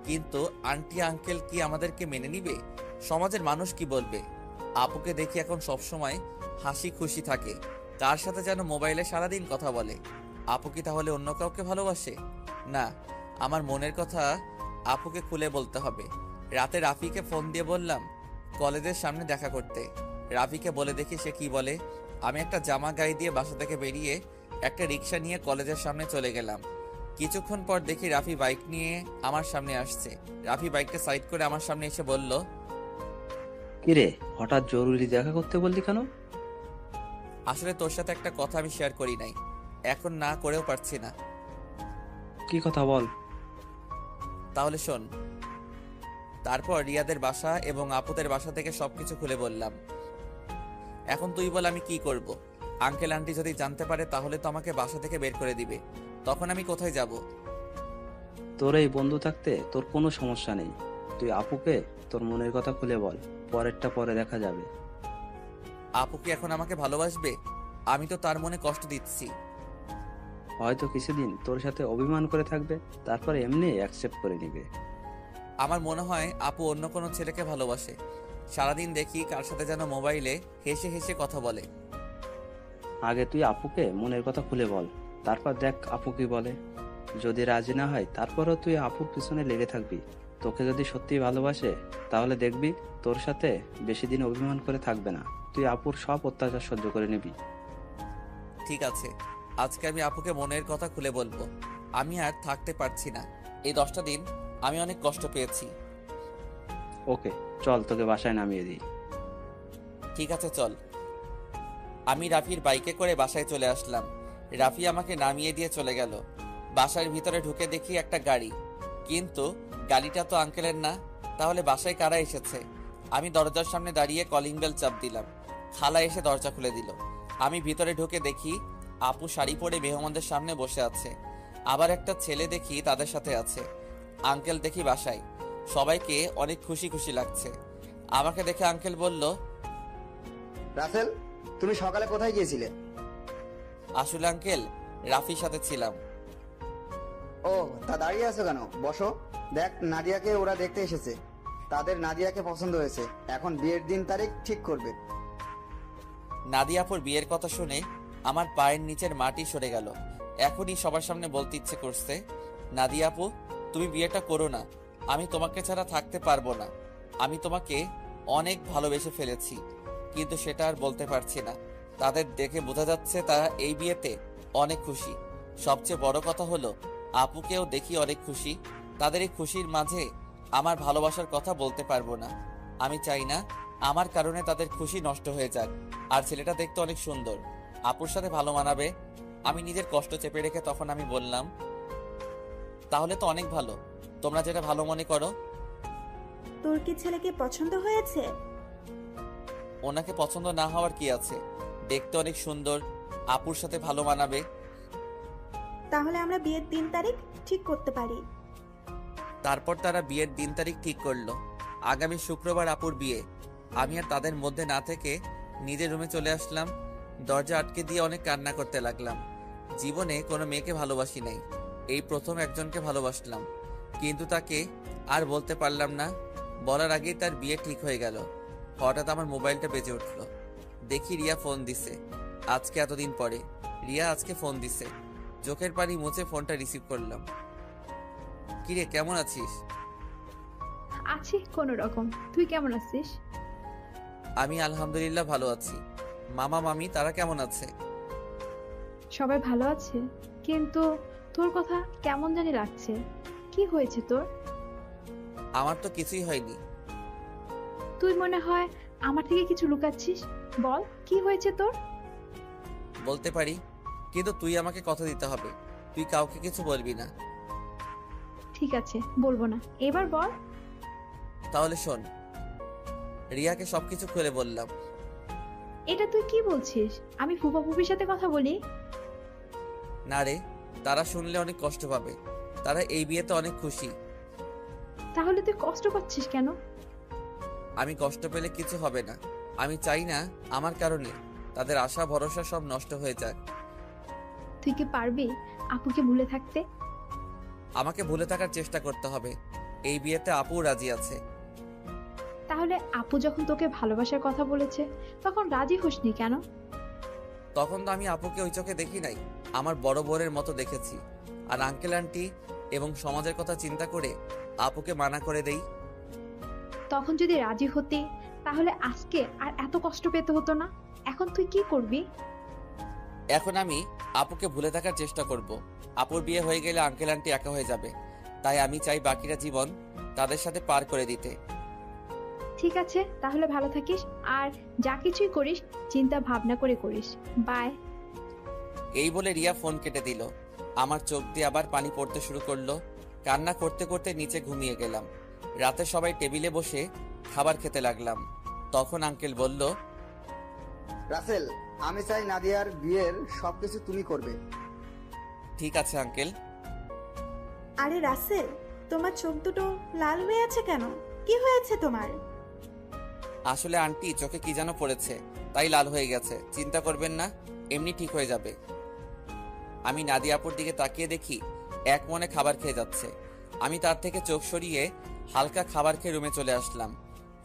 কিন্তু আন্টি আঙ্কেল কি আমাদেরকে মেনে নিবে? সমাজের মানুষ কি বলবে? আপুকে দেখি এখন সবসময় হাসি খুশি থাকে, কার সাথে যেন মোবাইলে সারাদিন কথা বলে। আপু কি তাহলে অন্য কাউকে ভালোবাসে? না, আমার মনের কথা আপুকে খুলে বলতে হবে। রাতে রাফিকে ফোন দিয়ে বললাম কলেজের সামনে দেখা করতে। রাফিকে বলে দেখি সে কি বলে। আমি একটা জামা গায়ে দিয়ে বাসা থেকে বেরিয়ে একটা রিক্সা নিয়ে কলেজের সামনে চলে গেলাম। কিছুক্ষণ পর দেখি রাফি বাইক নিয়ে আমার সামনে আসছে। রাফি বাইকটা সাইড করে আমার সামনে এসে বলল, কিরে, হঠাৎ জরুরি দেখা করতে বললি কেন? আসলে তোর সাথে একটা কথা আমি শেয়ার করি নাই, এখন না করেও পারছি না। কি কথা বল। তাহলে শোন। তারপর রিয়াদের বাসা এবং আপুদের বাসা থেকে সবকিছু খুলে বললাম। এখন তুই বল আমি কি করব? আঙ্কেল আন্টি যদি জানতে পারে তাহলে তো আমাকে বাসা থেকে বের করে দিবে। তখন আমি কোথায় যাব? তোর এই বন্ধু থাকতে তোর কোনো সমস্যা নেই। তুই আপুকে তোর মনের কথা খুলে বল, পরেরটা পরে দেখা যাবে। আপু কি এখন আমাকে ভালোবাসবে? আমি তো তার মনে কষ্ট দিচ্ছি। হয়তো কিছুদিন তোর সাথে অভিমান করে থাকবে, তারপর এমনি অ্যাকসেপ্ট করে নিবে। আমার মনে হয় আপু অন্য কোনো ছেলেকে ভালোবাসে। সারাদিন দেখি কার সাথে যেন মোবাইলে হেসে হেসে কথা বলে। আগে তুই আপুকে মনের কথা খুলে বল, তারপর দেখ আপু কি বলে। যদি রাজি না হয় তারপরও তুই আপুর পিছনে লেগে থাকবি। তোকে যদি সত্যি ভালোবাসে তাহলে দেখবি তোর সাথে বেশি দিন অভিমান করে থাকবে না। তুই আপুর সব অত্যাচার সহ্য করে নিবি। ঠিক আছে, আজকে আমি আপুকে মনের কথা খুলে বলবো। আমি আর থাকতে পারছি না। এই 10টা দিন আমি অনেক কষ্ট পেয়েছি। ওকে, চল তোকে বাসায় নামিয়ে দিই। ঠিক আছে চল। আমি রাফির বাইকে করে বাসায় চলে আসলাম। রাফি আমাকে নামিয়ে দিয়ে চলে গেল। বাসার ভিতরে ঢুকে দেখি একটা গাড়ি, কিন্তু গাড়িটা তো আঙ্কেলের না। তাহলে বাসায় কারা এসেছে? আমি দরজার সামনে দাঁড়িয়ে কলিং বেল চাপ দিলাম। খালা এসে দরজা খুলে দিল। আমি ভিতরে ঢুকে দেখি আপু শাড়ি পরে মেহমানদের সামনে বসে আছে। আবার একটা ছেলে দেখি তাদের সাথে আছে। আঙ্কেল দেখি বাসায়। সবাইকে অনেক খুশি খুশি লাগছে। আমাকে দেখে আঙ্কেল বলল, রাসেল, তুমি সকালে কোথায় গিয়েছিলে? আসলে আঙ্কেল রাফির সাথে ছিলাম। ও, তা দাঁড়িয়ে আছো কেন? বসো। দেখ, নাদিয়াকে ওরা দেখতে এসেছে। তাদের নাদিয়াকে পছন্দ হয়েছে। এখন বিয়ের দিন তারিখ ঠিক করবে। নাদিয়াপুর বিয়ের কথা শুনে আমার পায়ের নিচের মাটি সরে গেল। এখনই সবার সামনে বলতে ইচ্ছে করছে, নাদিয়াপু তুমি বিয়েটা করো না। আমি তোমাকে ছাড়া থাকতে পারবো না। আমি তোমাকে অনেক ভালোবেসে ফেলেছি, কিন্তু সেটা আর বলতে পারছি না। তাদের দেখে বোঝা যাচ্ছে তারা এই বিয়েতে অনেক খুশি। সবচেয়ে বড় কথা হলো আপুকেও দেখি অনেক খুশি। তাদের এই খুশির মাঝে আমার ভালোবাসার কথা বলতে পারবো না। আমি চাই না আমার কারণে তাদের খুশি নষ্ট হয়ে যাক। আর ছেলেটা দেখতে অনেক সুন্দর, আপুর সাথে ভালো মানাবে। আমি নিজের কষ্ট চেপে রেখে তখন আমি বললাম, তাহলে তো অনেক ভালো, তোমরা যেটা ভালো মনে করো। তোর কি ছেলেকে পছন্দ হয়েছে? ওনাকে পছন্দ না হওয়ার কি আছে? দেখতে অনেক সুন্দর, আপুর সাথে ভালো মানাবে। তাহলে আমরা বিয়ের দিন তারিখ ঠিক করতে পারি। তারপর তারা বিয়ের দিন তারিখ ঠিক করলো। আগামী শুক্রবার আপুর বিয়ে। আমি আর তাদের মধ্যে না থেকে নিজের রুমে চলে আসলাম। দরজা আটকে দিয়ে অনেক কান্না করতে লাগলাম। জীবনে কোনো মেয়েকে ভালোবাসি নাই, এই প্রথম একজনকে ভালোবাসলাম, কিন্তু তাকে আর বলতে পারলাম না। বলার আগেই তার বিয়ে ঠিক হয়ে গেল। হঠাৎ আমার মোবাইলটা বেজে উঠল। দেখি রিয়া ফোন দিছে। আজকে এতদিন পরে রিয়া আজকে ফোন দিছে। চোখের পানি মুছে ফোনটা রিসিভ করলাম। কিরে, কেমন আছিস? আছি কোনো রকম। তুই কেমন আছিস? আমি আলহামদুলিল্লাহ ভালো আছি। মামা মামি তারা কেমন আছে? সবাই ভালো আছে, কিন্তু তোর কথা কেমন জানি লাগছে। কি হয়েছে তোর? আমার তো কিছুই হয়নি। তুই মনে হয় আমার থেকে কিছু লুকাচ্ছিস। বল, কি হয়েছে তোর? বলতে পারি, কিন্তু তুই আমাকে কথা দিতে হবে। তুই কাউকে কিছু বলবি না। ঠিক আছে, বলবো না। এবার বল। তাহলে শোন। রিয়াকে সবকিছু খুলে বললাম। এটা তুই কি বলছিস? আমি ফুপা ফুপির সাথে কথা বলি? না রে, তারা শুনলে অনেক কষ্ট পাবে। তারা এই বিয়েতে অনেক খুশি। তাহলে তুই কষ্ট পাচ্ছিস কেন? আমি কষ্ট পেলে কিছু হবে না। আমি চাই না আমার কারণে তাদের আশা ভরসা সব নষ্ট হয়ে যাক। তুই কি পারবি আপুকে ভুলে থাকতে? আমাকে ভুলে থাকার চেষ্টা করতে হবে। এই বিয়েতে আপু রাজি আছে। তাহলে আপু যখন তোকে ভালোবাসার কথা বলেছে তখন রাজি হসনি কেন? তখন তো আমি আপুকে ওই চোখে দেখি নাই, আমার বড় বোনের মতো দেখেছি। আর আঙ্কেল আন্টি এবং সমাজের কথা চিন্তা করে আপুকে মানা করে দেই। তখন যদি রাজি হতি তাহলে আজকে আর এত কষ্ট পেতে হতো না। এখন তুই কি করবি? এখন আমি আপুকে ভুলে থাকার চেষ্টা করব। আপুর বিয়ে হয়ে গেলে আঙ্কেল আন্টি একা হয়ে যাবে, তাই আমি চাই বাকিটা জীবন তাদের সাথে পার করে দিতে। ঠিক আছে, তাহলে ভালো থাকিস, আর যা কিছুই করিস চিন্তা ভাবনা করে করিস। বাই। এই বলে রিয়া ফোন কেটে দিল। আমার চোখ দিয়ে আবার পানি পড়তে শুরু করলো। কান্না করতে করতে নিচে ঘুমিয়ে গেলাম। রাতে সবাই টেবিলে বসে খাবার খেতে লাগলাম। তখন আঙ্কেল বলল, রাসেল, আমি চাই নাদিয়ার বিয়ের সবকিছু তুমি করবে। ঠিক আছে আঙ্কেল। আরে রাসেল, তোমার চোখ দুটো লাল হয়ে আছে কেন? কি হয়েছে তোমার? আসলে আন্টি চোখে কি যেন পড়েছে, তাই লাল হয়ে গেছে। চিন্তা করবেন না, এমনি ঠিক হয়ে যাবে। আমি নাদিয়া আপুর দিকে তাকিয়ে দেখি এক মনে খাবার খেয়ে যাচ্ছে। আমি তার থেকে চোখ সরিয়ে হালকা খাবার খেয়ে রুমে চলে আসলাম।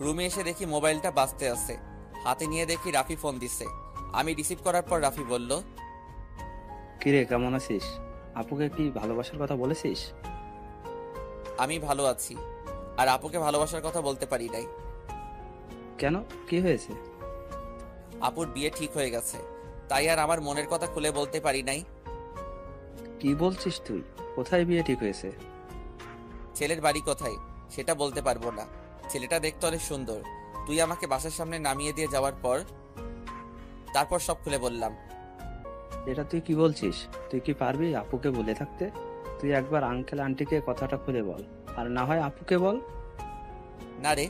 রুমে এসে দেখি মোবাইলটা বাজতে আছে। হাতে নিয়ে দেখি রাফি ফোন দিছে। আমি রিসিভ করার পর রাফি বলল, কিরে, কেমন আছিস? আপুকে কি ভালোবাসার কথা বলেছিস? আমি ভালো আছি, আর আপুকে ভালোবাসার কথা বলতে পারি নাই। কেন, কি হয়েছে? আপুর বিয়ে ঠিক হয়ে গেছে, তাই আর আমার মনের কথা খুলে বলতে পারি নাই। কি বলছিস তুই? কোথায় বিয়ে ঠিক হয়েছে? ছেলের বাড়ি কোথায় সেটা বলতে পারবো না। ছেলেটা দেখতে অনেক সুন্দর। তুই আমাকে বাসার সামনে নামিয়ে দিয়ে যাওয়ার পর তারপর সব খুলে বললাম। এটা তুই কি বলছিস? তুই কি পারবি আপুকে বলে থাকতে? তুই একবার আঙ্কেল আন্টিকে কথাটা খুলে বল, আর না হয় আপুকে বল। না রে,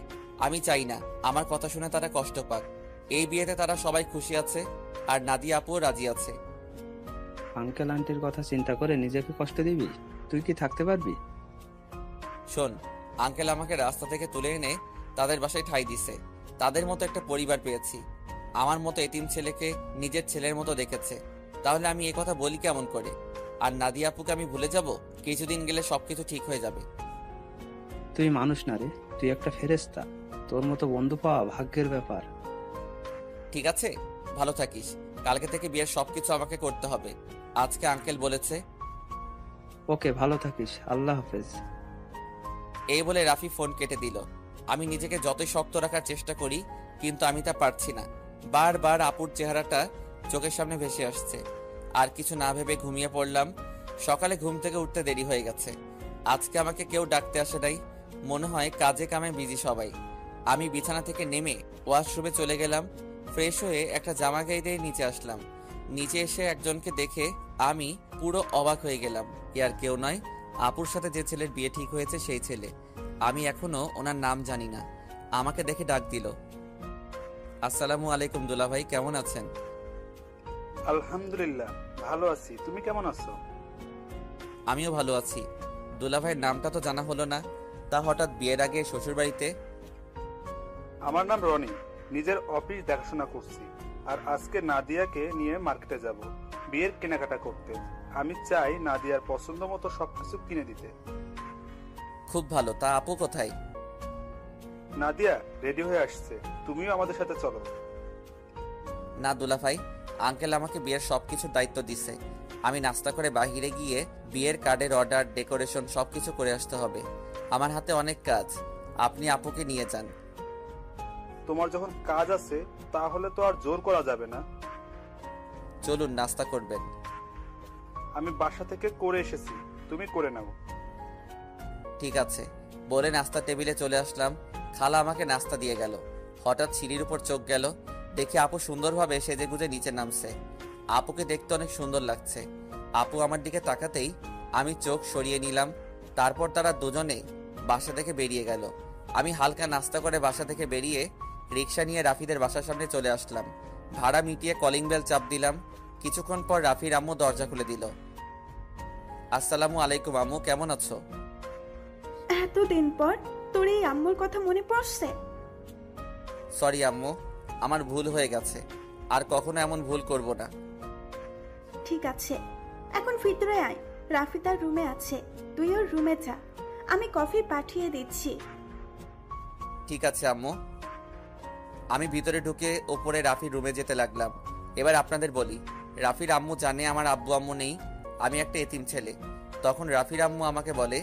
আমি চাই না আমার কথা শুনে তারা কষ্ট পাক। এই বিয়েতে তারা সবাই খুশি আছে, আর নাদিয়া আপুও রাজি আছে। আঙ্কেল আন্টির কথা চিন্তা করে নিজেকে কষ্ট দিবি? তুই কি থাকতে পারবি? শোন, আঙ্কেল আমাকে রাস্তা থেকে তুলে এনে তাদের বাসায় ঠাঁই দিছে। তাদের মতো একটা পরিবার পেয়েছি। আমার মতো এতিম ছেলেকে নিজের ছেলের মতো দেখেছে। তাহলে আমি এই কথা বলি কেমন করে? আর নাদিয়া আপুকে আমি ভুলে যাব? কিছুদিন গেলে সবকিছু ঠিক হয়ে যাবে। তুই মানুষ না রে, তুই একটা ফেরেশতা। তোর মতো বন্ধু পাওয়া ভাগ্যের ব্যাপার। ঠিক আছে, ভালো থাকিস। কালকে থেকে বিয়ের সবকিছু আমাকে করতে হবে, আজকে আঙ্কেল বলেছে। ওকে, ভালো থাকিস, আল্লাহ হাফেজ। এই বলে রাফি ফোন কেটে দিল। আমি নিজেকে যতই শক্ত রাখার চেষ্টা করি, কিন্তু আমি তা পারছি না। বারবার আপুর চেহারাটা চোখের সামনে ভেসে আসছে। আর কিছু না ভেবে ঘুমিয়ে পড়লাম। সকালে ঘুম থেকে উঠতে দেরি হয়ে গেছে। আজকে আমাকে কেউ ডাকতে আসে নাই। মনে হয় কাজে কামে বিজি সবাই। আমি বিছানা থেকে নেমে ওয়াশরুমে চলে গেলাম। ফ্রেশ হয়ে একটা জামা গায়ে দিয়ে নিচে আসলাম। নিচে এসে একজনকে দেখে আমি পুরো অবাক হয়ে গেলাম। আর কেউ নয়, আপুর সাথে যে ছেলের বিয়ে ঠিক হয়েছে সেই ছেলে। আমি এখনো ওনার নাম জানি না। আমাকে দেখে ডাক দিল, আসসালামু আলাইকুম দুলাভাই, কেমন আছেন? আলহামদুলিল্লাহ, ভালো আছি। তুমি কেমন আছো? আমিও ভালো আছি। দুলাভাইয়ের নামটা তো জানা হলো না, তা হঠাৎ বিয়ের আগে শ্বশুর বাড়িতে? আমার নাম রনি। নিজের অফিস দেখাশোনা করছি, আর আজকে নাদিয়াকে নিয়ে মার্কেটে যাব বিয়ের কেনাকাটা করতে। আমি চাই নাদিয়ার পছন্দ মতো সবকিছু কিনে দিতে। খুব ভালো। তা আপু কোথায়? নাদিয়া রেডি হয়ে আসছে, তুমিও আমাদের সাথে চলো। না দুলাভাই, আঙ্কেল আমাকে বিয়ের সবকিছুর দায়িত্ব দিছে। আমি নাস্তা করে বাহিরে গিয়ে বিয়ের কার্ডের অর্ডার, ডেকোরেশন সবকিছু করে আসতে হবে। আমার হাতে অনেক কাজ। আপনি আপুকে নিয়ে যান। তোমার যখন কাজ আছে তাহলে তো আর জোর করা যাবে না। চলুন, নাস্তা করবেন। আমি বাসা থেকে করে এসেছি, তুমি করে নাও। ঠিক আছে বলে নাস্তা টেবিলে চলে আসলাম। খালা আমাকে নাস্তা দিয়ে গেল। হঠাৎ সিঁড়ির উপর চোখ গেল, দেখি আপু সুন্দরভাবে সেজে গুজে নিচে নামছে। আপুকে দেখতে অনেক সুন্দর লাগছে। আপু আমার দিকে তাকাতেই আমি চোখ সরিয়ে নিলাম। তারপর তারা দুজনে বাসা থেকে বেরিয়ে গেল। আমি হালকা নাস্তা করে বাসা থেকে বেরিয়ে রিক্সা নিয়ে রাফিদের বাসার সামনে চলে আসলাম। ভাড়া মিটিয়ে কলিং বেল চাপ দিলাম। কিছুক্ষণ পর রাফির আম্মু দরজা খুলে দিল। আসসালামু আলাইকুম আম্মু, কেমন আছো? এতদিন পর তোর এই আম্মুর কথা মনে পড়ছে? সরি আম্মু, আমার ভুল হয়ে গেছে, আর কখনো এমন ভুল করব না। ঠিক আছে, এখন ভিতরে আয়। রাফি তার রুমে আছে, তুই ওর রুমে যা। আমি কফি পাঠিয়ে দিচ্ছি। ঠিক আছে আম্মু। আমি ভিতরে ঢুকে ওপরে রাফির রুমে যেতে লাগলাম। এবার আপনাদের বলি, রাফির আম্মু জানে আমার আব্বু আম্মু নেই, আমি একটা এতিম ছেলে। তখন রাফির আম্মু আমাকে বলে,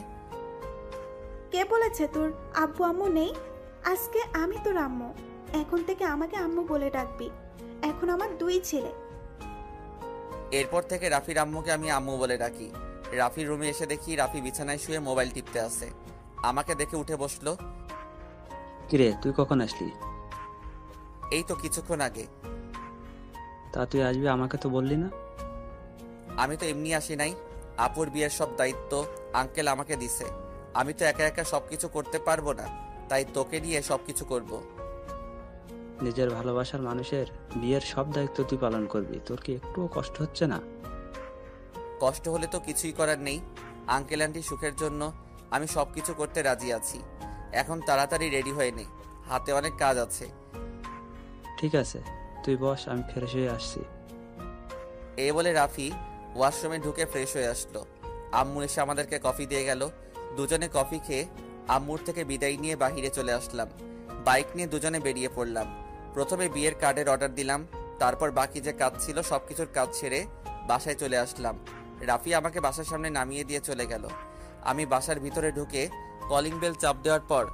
কে বলেছে তোর আব্বু আম্মু নেই? আজকে আমি তোর আম্মু, এখন থেকে আমাকে আম্মু বলে ডাকবি। এখন আমার 2 ছেলে। এরপর থেকে রাফির আম্মুকে আমি আম্মু বলে ডাকি। রাফির রুমে এসে দেখি রাফি বিছানায় শুয়ে মোবাইল টিপতে আছে। আমাকে দেখে উঠে বসলো। কিরে, তুই কখন আসলি? এই তো কিছুক্ষণ আগে। তা তুই আসবি, আমাকে তো বললি না। আমি তো এমনি আসি নাই, আপুর বিয়ের সব দায়িত্ব আঙ্কেল আমাকে দিছে। আমি তো একা একা সবকিছু করতে পারবো না, তাই তোকে নিয়ে সবকিছু করব। নিজের ভালোবাসার মানুষের বিয়ের সব দায়িত্ব তুই পালন করবি, তোর কি একটুও কষ্ট হচ্ছে না? কষ্ট হলে তো কিছুই করার নেই। আঙ্কেল আন্টি সুখের জন্য আমি সবকিছু করতে রাজি আছি। এখন তাড়াতাড়ি রেডি হয়ে নে, হাতে অনেক কাজ আছে। ঠিক আছে, তুই বস, আমি ফ্রেশ হয়ে আসছি। এই বলে রাফি ওয়াশরুমে ঢুকে ফ্রেশ হয়ে আসলো। আম্মু এসে আমাদেরকে কফি দিয়ে গেল। দুজনে কফি খেয়ে আম্মুর থেকে বিদায় নিয়ে বাহিরে চলে আসলাম। বাইক নিয়ে দুজনে বেরিয়ে পড়লাম। প্রথমে বিয়ের কার্ডের অর্ডার দিলাম, তারপর বাকি যে কাজ ছিল সবকিছুর কাজ সেরে বাসায় চলে আসলাম। রাফি আমাকে বাসার সামনে নামিয়ে দিয়ে চলে গেল। আমি বাসার ভিতরে ঢুকে কলিং বেল চাপ দেওয়ার পর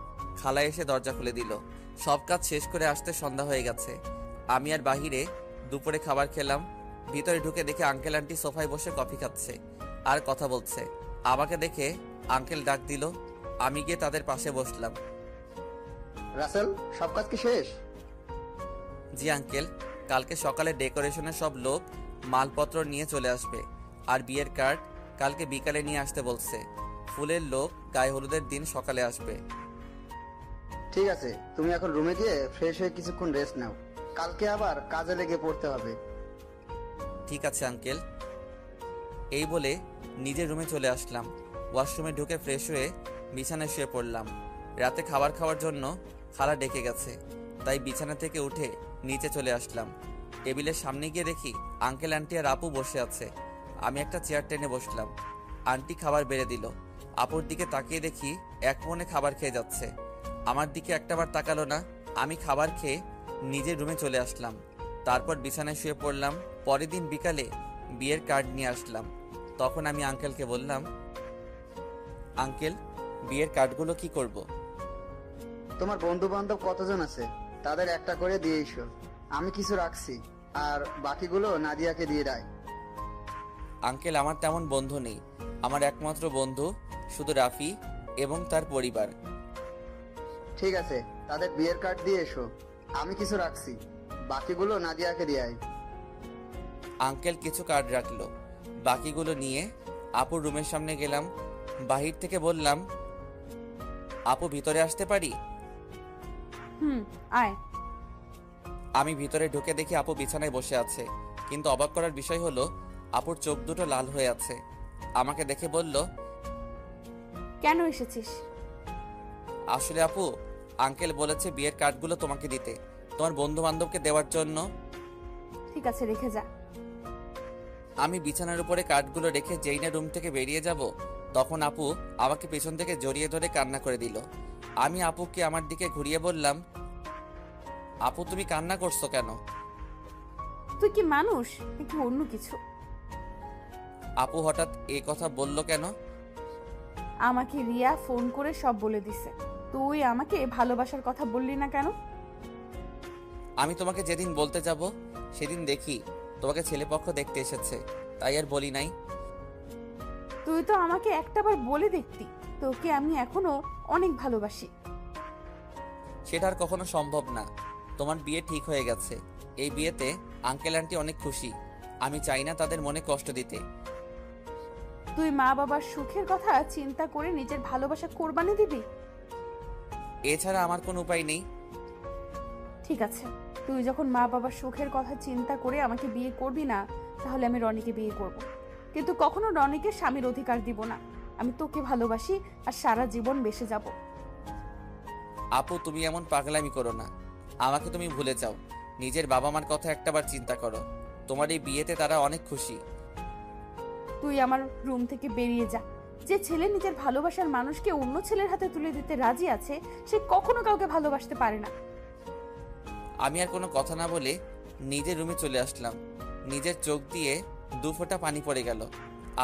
খালা এসে দরজা খুলে দিল। সব কাজ শেষ করে আসতে সন্ধ্যা হয়ে গেছে। আমি আর বাহিরে দুপুরে খাবার খেলাম। ভিতরে ঢুকে দেখে আঙ্কেল আন্টি সোফায় বসে কফি খাচ্ছে আর কথা বলছে। আমাকে দেখে আঙ্কেল ডাক দিল। আমি গিয়ে তাদের পাশে বসলাম। রাসেল, সব কাজ কি শেষ? জি আঙ্কেল, কালকে সকালে ডেকোরেশনের সব লোক মালপত্র নিয়ে চলে আসবে, আর বিয়ের কার্ড কালকে বিকালে নিয়ে আসতে বলছে। ফুলের লোক গায়ে হলুদের দিন সকালে আসবে। ঠিক আছে, তুমি এখন রুমে গিয়ে ফ্রেশ হয়ে কিছুক্ষণ রেস্ট নাও, কালকে আবার কাজে লেগে পড়তে হবে। ঠিক আছে আঙ্কেল। এই বলে নিজের রুমে চলে আসলাম। ওয়াশরুমে ঢুকে ফ্রেশ হয়ে বিছানায় শুয়ে পড়লাম। রাতে খাবার খাওয়ার জন্য খালা ডেকে গেছে, তাই বিছানা থেকে উঠে নিচে চলে আসলাম। টেবিলের সামনে গিয়ে দেখি আঙ্কেল আন্টি আর আপু বসে আছে। আমি একটা চেয়ার টেনে বসলাম। আন্টি খাবার বেড়ে দিল। আপুর দিকে তাকিয়ে দেখি এক মনে খাবার খেয়ে যাচ্ছে। আমার দিকে একটাবার তাকালো না। আমি খাবার খেয়ে নিজের রুমে চলে আসলাম। তারপর বিছানায় শুয়ে পড়লাম। পরের দিন বিকালে বিয়ের কার্ড নিয়ে আসলাম। তখন আমি আঙ্কেলকে বললাম, আঙ্কেল, বিয়ের কার্ডগুলো কি করব? তোমার বন্ধু বান্ধব কতজন আছে তাদের একটা করে দিয়ে এসো, আমি কিছু রাখছি, আর বাকিগুলো নাদিয়াকে দিয়ে দেয়। আঙ্কেল, আমার তেমন বন্ধু নেই। আমার একমাত্র বন্ধু শুধু রাফি এবং তার পরিবার। ঠিক আছে, তাদের বিয়ের কার্ড দিয়ে এসো, আমি কিছু রাখছি, বাকিগুলো নাদিয়াকে দিয়ে আয়। আঙ্কেল কিছু কার্ড রাখলো। বাকিগুলো নিয়ে আপুর রুমের সামনে গেলাম। বাহির থেকে বললাম, আপু ভিতরে আসতে পারি? আয়। আমি ভিতরে ঢুকে দেখি আপু বিছানায় বসে আছে, কিন্তু অবাক করার বিষয় হলো আপুর চোখ দুটো লাল হয়ে আছে। আমাকে দেখে বলল, কেন এসেছিস? আসলে আপু, আঙ্কেল বলেছে বিয়ের কার্ডগুলো তোমাকে দিতে, তোমার বন্ধু বান্ধবকে দেওয়ার জন্য। ঠিক আছে, রেখে যা। আমি বিছানার উপরে কার্ডগুলো রেখে যেই না রুম থেকে বেরিয়ে যাব, তখন আপু আমাকে পেছন থেকে জড়িয়ে ধরে কান্না করে দিল। আমি আপুকে আমার দিকে ঘুরিয়ে বললাম, আপু তুমি কান্না করছো কেন? তুই কি মানুষ নাকি অন্য কিছু? আপু হঠাৎ এই কথা বলল কেন? আমাকে রিয়া ফোন করে সব বলে দিছে। তুই আমাকে ভালোবাসার কথা বললি না কেন? আমি তোমাকে যেদিন বলতে যাব সেদিন দেখি তোমাকে ছেলেপক্ষ দেখতে এসেছে, তাই আর বলি নাই। তুই তো আমাকে একটাবার বলে দেখতি, তোকে আমি এখনো অনেক ভালোবাসি। সেটা আর কখনো সম্ভব না। তোমার বিয়ে ঠিক হয়ে গেছে। এই বিয়েতে আঙ্কেল আন্টি অনেক খুশি। আমি চাই না তাদের মনে কষ্ট দিতে। তুই মা বাবার সুখের কথা চিন্তা করে নিজের ভালোবাসা কোরবানি দিবি? এছাড়া আমার কোনো উপায় নেই। ঠিক আছে, তুই যখন মা বাবার সুখের কথা চিন্তা করে আমাকে বিয়ে করবি না, তাহলে আমি রনিকে বিয়ে করব। কিন্তু কখনো রনিকে স্বামীর অধিকার দিব না। আমি তোকে ভালোবাসি আর সারা জীবন বেঁচে যাব। আপু তুমি এমন পাগলামি করো না। আমাকে তুমি ভুলে যাও। নিজের বাবা মার কথা একটাবার চিন্তা করো। তোমার এই বিয়েতে তারা অনেক খুশি। তুই আমার রুম থেকে বেরিয়ে যা। যে ছেলে নিজের ভালোবাসার মানুষকে অন্য ছেলের হাতে তুলে দিতে রাজি আছে, সে কখনো কাউকে ভালোবাসতে পারে না। আমি আর কোনো কথা না বলে নিজের রুমে চলে আসলাম। নিজের চোখ দিয়ে 2 ফোঁটা পানি পড়ে গেল।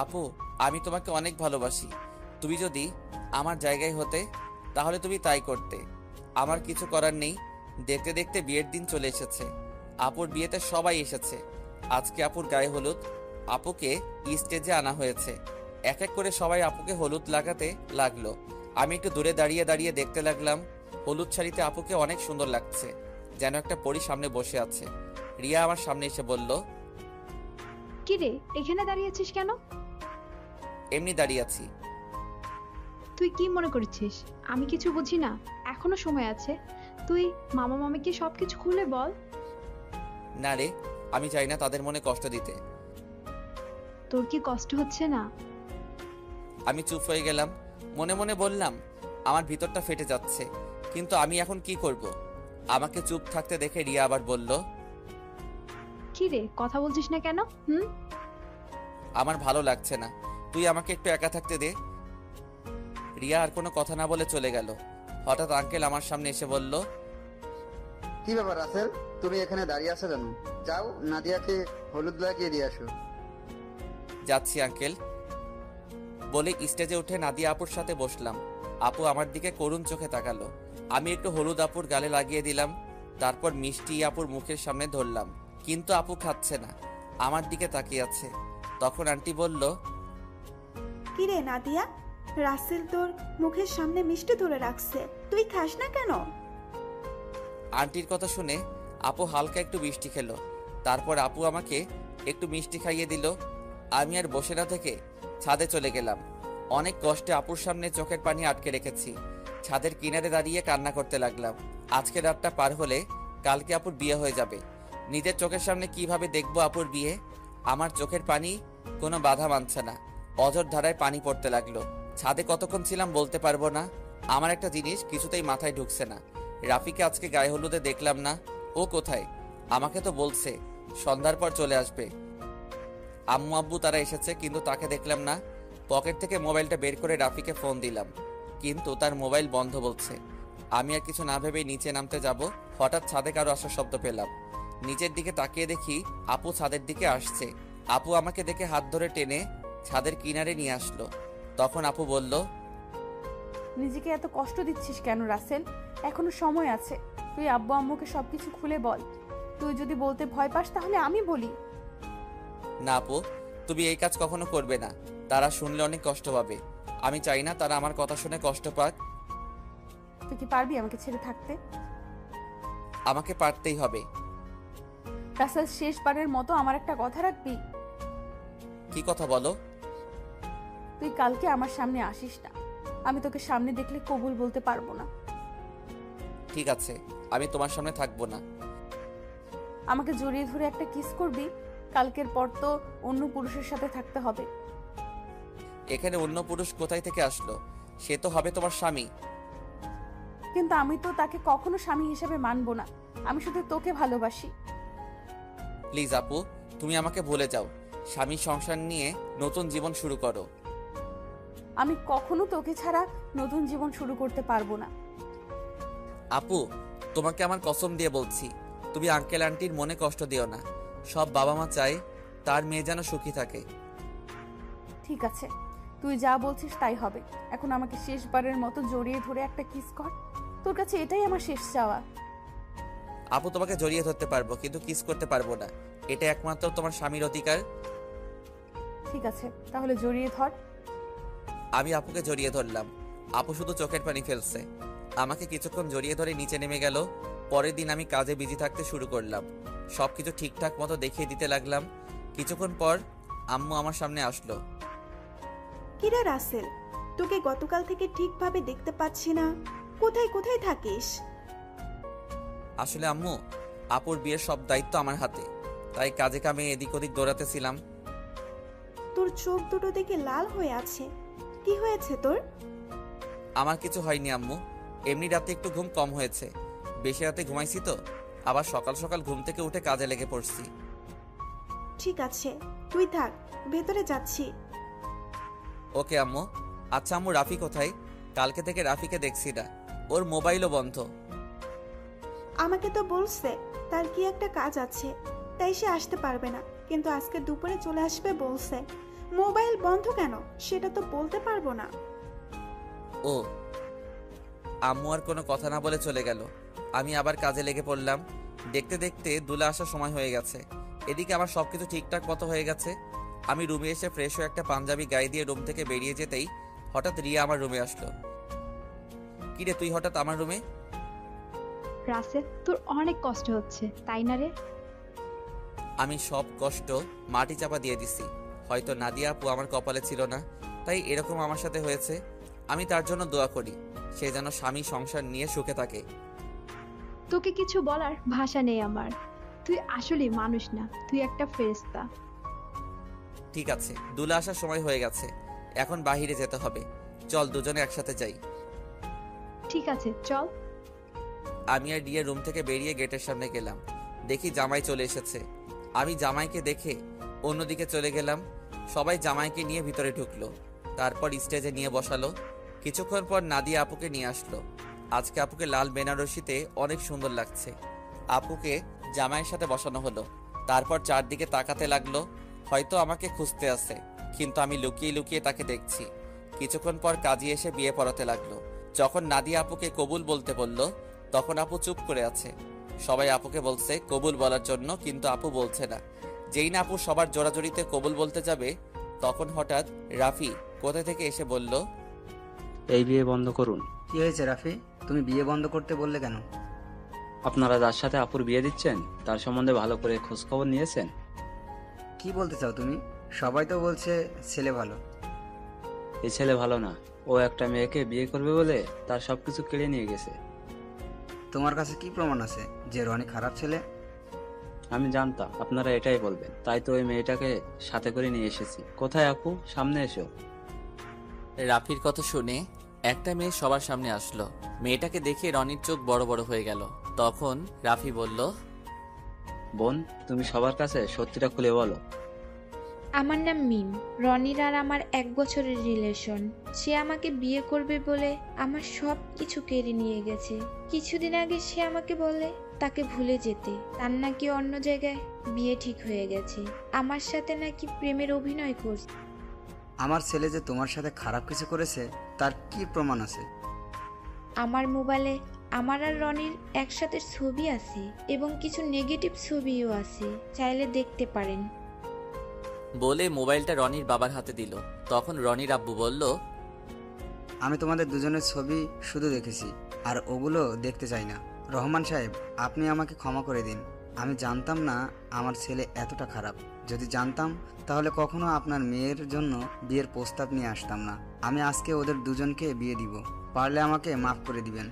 আপু, আমি তোমাকে অনেক ভালোবাসি। তুমি যদি আমার জায়গায় হতে তাহলে তুমি তাই করতে। আমার কিছু করার নেই। দেখতে দেখতে বিয়ের দিন চলে এসেছে। আপুর বিয়েতে সবাই এসেছে। আজকে আপুর গায়ে হলুদ। আপুকে স্টেজে আনা হয়েছে। এক এক করে সবাই আপুকে হলুদ লাগাতে লাগলো। আমি একটু দূরে দাঁড়িয়ে দাঁড়িয়ে দেখতে লাগলাম। হলুদ শাড়িতে আপুকে অনেক সুন্দর লাগছে, যেন একটা পরী সামনে বসে আছে। রিয়া আমার সামনে এসে বলল, কি রে, এখানে দাঁড়িয়ে আছিস কেন? এমনি দাঁড়িয়ে আছি। তুই কি মনে করছিস আমি কিছু বুঝি না? এখনো সময় আছে, তুই মামা মামিকে সবকিছু খুলে বল। না রে, আমি চাই না তাদের মনে কষ্ট দিতে। তোর কি কষ্ট হচ্ছে না? আমি চুপ হয়ে গেলাম। মনে মনে বললাম, আমার ভিতরটা ফেটে যাচ্ছে, কিন্তু আমি এখন কি করব? আমাকে চুপ থাকতে দেখে রিয়া আবার বলল, কি রে, কথা বলছিস না কেন? আমার ভালো লাগছে না, তুই আমাকে একটু একা থাকতে দে। রিয়া আর কোনো কথা না বলে চলে গেল। হঠাৎ আঙ্কেল আমার সামনে এসে বলল, কি ব্যাপার রাসেল, তুমি এখানে দাঁড়িয়ে আছো কেন? যাও নাদিয়াকে হলুদ লাগিয়ে দিয়ে আসো। যাচ্ছি আঙ্কেল বলে স্টেজে উঠে নাদিয়া আপুর সাথে বসলাম। আপু আমার দিকে করুণ চোখে তাকালো। আমি একটু হলুদ আপুর গালে লাগিয়ে দিলাম। তারপর মিষ্টি আপুর মুখের সামনে ধরলাম, কিন্তু আপু খাচ্ছে না, আমার দিকে তাকিয়ে আছে। তখন আন্টি বলল, কিরে নাদিয়া, রাসেল তোর মুখের সামনে মিষ্টি ধরে রাখছে, তুই খাস না কেন? আন্টির কথা শুনে আপু হালকা একটু মিষ্টি খেলো। তারপর আপু আমাকে একটু মিষ্টি খাইয়ে দিল। আমি আর বসে না থেকে ছাদে চলে গেলাম। অনেক কষ্টে আপুর সামনে চোখের পানি আটকে রেখেছি। ছাদের কিনারে দাঁড়িয়ে কান্না করতে লাগলাম। আজকে রাতটা পার হলে কালকে আপুর বিয়ে হয়ে যাবে। নিজের চোখের সামনে কিভাবে দেখবো আপুর বিয়ে? আমার চোখের পানি কোনো বাধা মানছে না। অঝর ধারায় পানি পড়তে লাগলো। ছাদে কতক্ষণ ছিলাম বলতে পারবো না। আমার একটা জিনিস কিছুতেই মাথায় ঢুকছে না। রাফিকে আজকে গায়ে হলুদে দেখলাম না। ও কোথায়? আমাকে তো বলছে সন্ধ্যার পর চলে আসবে। আম্মু আব্বু তারা এসেছে, কিন্তু তাকে দেখলাম না। পকেট থেকে মোবাইলটা বের করে রাফিকে ফোন দিলাম, কিন্তু তার মোবাইল বন্ধ বলছে। আমি আর কিছু না ভেবেই নিচে নামতে যাব। হঠাৎ ছাদে কারো আসার শব্দ পেলাম। নিচের দিকে তাকিয়ে দেখি আপু ছাদের দিকে আসছে। আপু আমাকে দেখে হাত ধরে টেনে ছাদের কিনারে নিয়ে আসলো। তখন আপু বলল, নিজেকে এত কষ্ট দিচ্ছিস কেন রাসেল? এখনো সময় আছে। তুই আব্বু আম্মুকে সবকিছু খুলে বল। তুই যদি বলতে ভয় পাস তাহলে আমি বলি। না আপু, তুমি এই কাজ কখনো করবে না। তারা শুনলে অনেক কষ্ট পাবে। আমি চাই না তারা আমার কথা শুনে কষ্ট পাক। তুই কি পারবি আমাকে ছেড়ে থাকতে? আমাকে পারতেই হবে। রাসেল, শেষবারের মতো আমার একটা কথা রাখবি? কি কথা বলো? তুই কালকে আমার সামনে আসিস না। আমি তোকে সামনে দেখলে কবুল বলতে পারবো না। ঠিক আছে, আমি তোমার সামনে থাকবো না। আমাকে জড়িয়ে ধরে একটা কিস করবি? কালকের পর তো অন্য পুরুষের সাথে থাকতে হবে। এখানে অন্য পুরুষ কোথায় থেকে আসলো? সে তো হবে তোমার স্বামী। কিন্তু আমি তো তাকে কখনো স্বামী হিসেবে মানবো না। আমি শুধু তোকে ভালোবাসি। প্লিজ আপু, তুমি আমাকে ভুলে যাও। স্বামী সংসার নিয়ে নতুন জীবন শুরু করো। আমি কখনো তোকে ছাড়া নতুন জীবন শুরু করতে পারবো না। আপু, তোমাকে আমার কসম দিয়ে বলছি, তুমি আঙ্কেল আন্টির মনে কষ্ট দিও না। সব বাবা মা চায় তার মেয়ে যেন সুখী থাকে। ঠিক আছে, তুই যা বলছিস তাই হবে। এখন আমাকে শেষবারের মতো জড়িয়ে ধরে একটা কিস কর। তোর কাছে এটাই আমার শেষ চাওয়া। আপু, তোমাকে জড়িয়ে ধরতে পারবো, কিন্তু কিস করতে পারবো না। এটা একমাত্র তোমার স্বামীর অধিকার। ঠিক আছে, তাহলে জড়িয়ে ধর। আমি আপুকে জড়িয়ে ধরলাম। আপু শুধু চোখের পানি ফেলছে। আমাকে কিছুক্ষণ জড়িয়ে ধরে নিচে নেমে গেল। পরের দিন আমি কাজে বিজি থাকতে শুরু করলাম। সবকিছু ঠিকঠাক মতো দেখিয়ে দিতে লাগলাম। কিছুক্ষণ পর আম্মু আমার সামনে আসলো। কিরে রাসেল, তোকে গতকাল থেকে ঠিকভাবে দেখতে পাচ্ছি না, কোথায় কোথায় থাকিস? আসলে আম্মু, আপুর বিয়ের সব দায়িত্ব আমার হাতে, তাই কাজে কামে এদিক ওদিক দৌড়াতেছিলাম। তোর চোখ দুটো দেখে লাল হয়ে আছে, কি হয়েছে তোর? আমার কিছু হয়নি আম্মু, এমনি রাতে একটু ঘুম কম হয়েছে। বেশি রাতে ঘুমাইছি তো। আবার সকাল সকাল ঘুম থেকে উঠে কাজে লেগে পড়ছি। ঠিক আছে, তুই থাক, ভেতরে যাচ্ছি। ওকে আম্মু। আচ্ছা আম্মু, রাফি কোথায়? কালকে থেকে রাফিকে দেখছি না, ওর মোবাইলও বন্ধ। আমাকে তো বলছে তার কি একটা কাজ আছে, তাই সে আসতে পারবে না, কিন্তু আজকে দুপুরে চলে আসবে বলছে। মোবাইল বন্ধ কেন সেটা তো বলতে পারবো না। ও, আম্মু আর কোনো কথা না বলে চলে গেল। আমি আবার কাজে লেগে পড়লাম। দেখতে দেখতে দুলা আসার সময় হয়ে গেছে। এদিকে আমার সবকিছু ঠিকঠাক মতো হয়ে গেছে। আমি রুমে এসে ফ্রেশ হয়ে একটা পাঞ্জাবি গায়ে দিয়ে রুম থেকে বেরিয়ে যেতেই হঠাৎ রিয়া আমার রুমে আসলো। কিরে তুই হঠাৎ আমার রুমে? রাসেল, তোর অনেক কষ্ট হচ্ছে তাই না রে? আমি সব কষ্ট মাটি চাপা দিয়ে দিছি। হয়তো নাদিয়া আপু আমার কপালে ছিল না, তাই এরকম আমার সাথে হয়েছে। আমি তার জন্য দোয়া করি, সে যেন স্বামী সংসার নিয়ে সুখে থাকে। তোকে কিছু বলার ভাষা নেই আমার। তুই আসলে মানুষ না, তুই একটা ফেরেশতা। ঠিক আছে, দুলা আসার সময় হয়ে গেছে, এখন বাহিরে যেতে হবে। চল দুজনে একসাথে যাই। ঠিক আছে, চল। আমি আর রিয়া রুম থেকে বেরিয়ে গেটের সামনে গেলাম। দেখি জামাই চলে এসেছে। আমি জামাইকে দেখে অন্যদিকে চলে গেলাম। সবাই জামাইকে নিয়ে ভিতরে ঢুকলো, তারপর স্টেজে নিয়ে বসালো। কিছুক্ষণ পর নাদিয়া আপুকে নিয়ে আসলো। আজকে আপুকে লাল বেনারসিতে অনেক সুন্দর লাগছে। আপুকে জামাইয়ের সাথে বসানো হলো। তারপর চারদিকে তাকাতে লাগলো, হয়তো আমাকে খুঁজতে আছে, কিন্তু আমি লুকিয়ে লুকিয়ে তাকে দেখছি। কিছুক্ষণ পর কাজী এসে বিয়ে পড়াতে লাগলো। যখন নাদিয়া আপুকে কবুল বলতে বলল, তখন আপু চুপ করে আছে। সবাই আপুকে বলছে কবুল বলার জন্য, কিন্তু আপু বলছে না। যেই না আপু সবার জোড়াজোড়িতে কবুল বলতে যাবে, তখন হঠাৎ রাফি কোথা থেকে এসে বলল, এই বিয়ে বন্ধ করুন। কি হয়েছে রাফি, তুমি বিয়ে বন্ধ করতে বললে কেন? আপনারা যার সাথে আপুর বিয়ে দিচ্ছেন তার সম্বন্ধে ভালো করে খোঁজ খবর নিয়েছেন? কি বলতে চাও তুমি? সবাই তো বলছে ছেলে ভালো। এই ছেলে ভালো না, ও একটা মেয়েকে বিয়ে করবে বলে তার সবকিছু কেড়ে নিয়ে গেছে। তোমার কাছে কি প্রমাণ আছে যে রনি খারাপ ছেলে? আমি জানতাম আপনারা এটাই বলবেন, তাই তো ওই মেয়েটাকে সাথে করে নিয়ে এসেছি। কোথায় আপু, সামনে এসো। রাফির কথা শুনে একটা মেয়ে সবার সামনে আসলো। মেয়েটাকে দেখে রনির চোখ বড় বড় হয়ে গেল। তখন রাফি বলল, বোন, তুমি সবার কাছে সত্যিটা খুলে বলো। আমার নাম মিম। রনির আর আমার 1 বছরের রিলেশন। সে আমাকে বিয়ে করবে বলে আমার সব কিছু কেড়ে নিয়ে গেছে। কিছুদিন আগে সে আমাকে বলে তাকে ভুলে যেতে, তার নাকি অন্য জায়গায় বিয়ে ঠিক হয়ে গেছে। আমার সাথে নাকি প্রেমের অভিনয় করছে। আমার ছেলে যে তোমার সাথে খারাপ কিছু করেছে তার কি প্রমাণ আছে? আমার মোবাইলে আমার আর রনির একসাথে ছবি আছে এবং কিছু নেগেটিভ ছবিও আছে, চাইলে দেখতে পারেন। বলে মোবাইলটা রনির বাবার হাতে দিল। তখন রনির আব্বু বলল, আমি তোমাদের দুজনের ছবি শুধু দেখেছি, আর ওগুলো দেখতে চাই না। রহমান সাহেব, আপনি আমাকে ক্ষমা করে দিন। আমি জানতাম না আমার ছেলে এতটা খারাপ। যদি জানতাম তাহলে কখনো আপনার মেয়ের জন্য বিয়ের প্রস্তাব নিয়ে আসতাম না। আমি আজকে ওদের দুজনকে বিয়ে দিব, পারলে আমাকে মাফ করে দিবেন।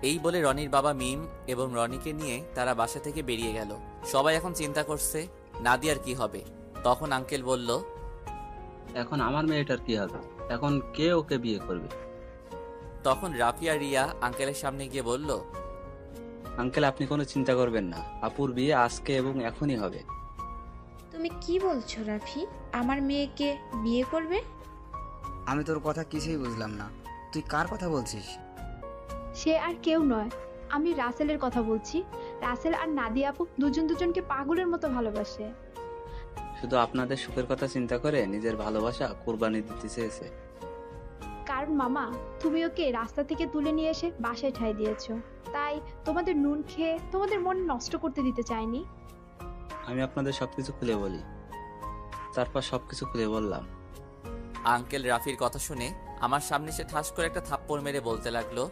এই বলে রনির বাবা মিম এবং রনিকে নিয়ে তারা বাসা থেকে বেরিয়ে গেল। সবাই এখন চিন্তা করছে নাদিয়ার কি হবে। তখন আঙ্কেল বলল, এখন আমার মেয়েটার কি হবে? এখন কে ওকে বিয়ে করবে? তখন রাফি আর রিয়া আঙ্কেলের সামনে গিয়ে বলল, আঙ্কেল, আপনি কোনো চিন্তা করবেন না, আপুর বিয়ে আজকে এবং এখনই হবে। তুমি কি বলছো রাফি? আমার মেয়েকে বিয়ে করবে? আমি তোর কথা কিছুই বুঝলাম না। তুই কার কথা বলছিস? সে আর কেউ নয়, আমি রাসেলের কথা বলছি। রাসেল আর নাদিয়া আপু দুজনকে পাগলের মতো ভালোবাসে। শুধু আপনাদের সুখের কথা চিন্তা করে নিজের ভালোবাসা কুরবানি দিতে চেয়েছে। কারণ মামা, তুমি ওকে রাস্তা থেকে তুলে নিয়ে এসে বাসায় ঠাঁই দিয়েছো, তাই তোমাদের নুন খেয়ে তোমাদের মন নষ্ট করতে দিতে চাইনি। আমি আপনাদের সবকিছু খুলে বলি। তারপর সবকিছু খুলে বললাম। আঙ্কেল রাফির কথা শুনে আমার সামনে সে ঠাস করে একটা থাপ্পড় মেরে বলতে লাগলো,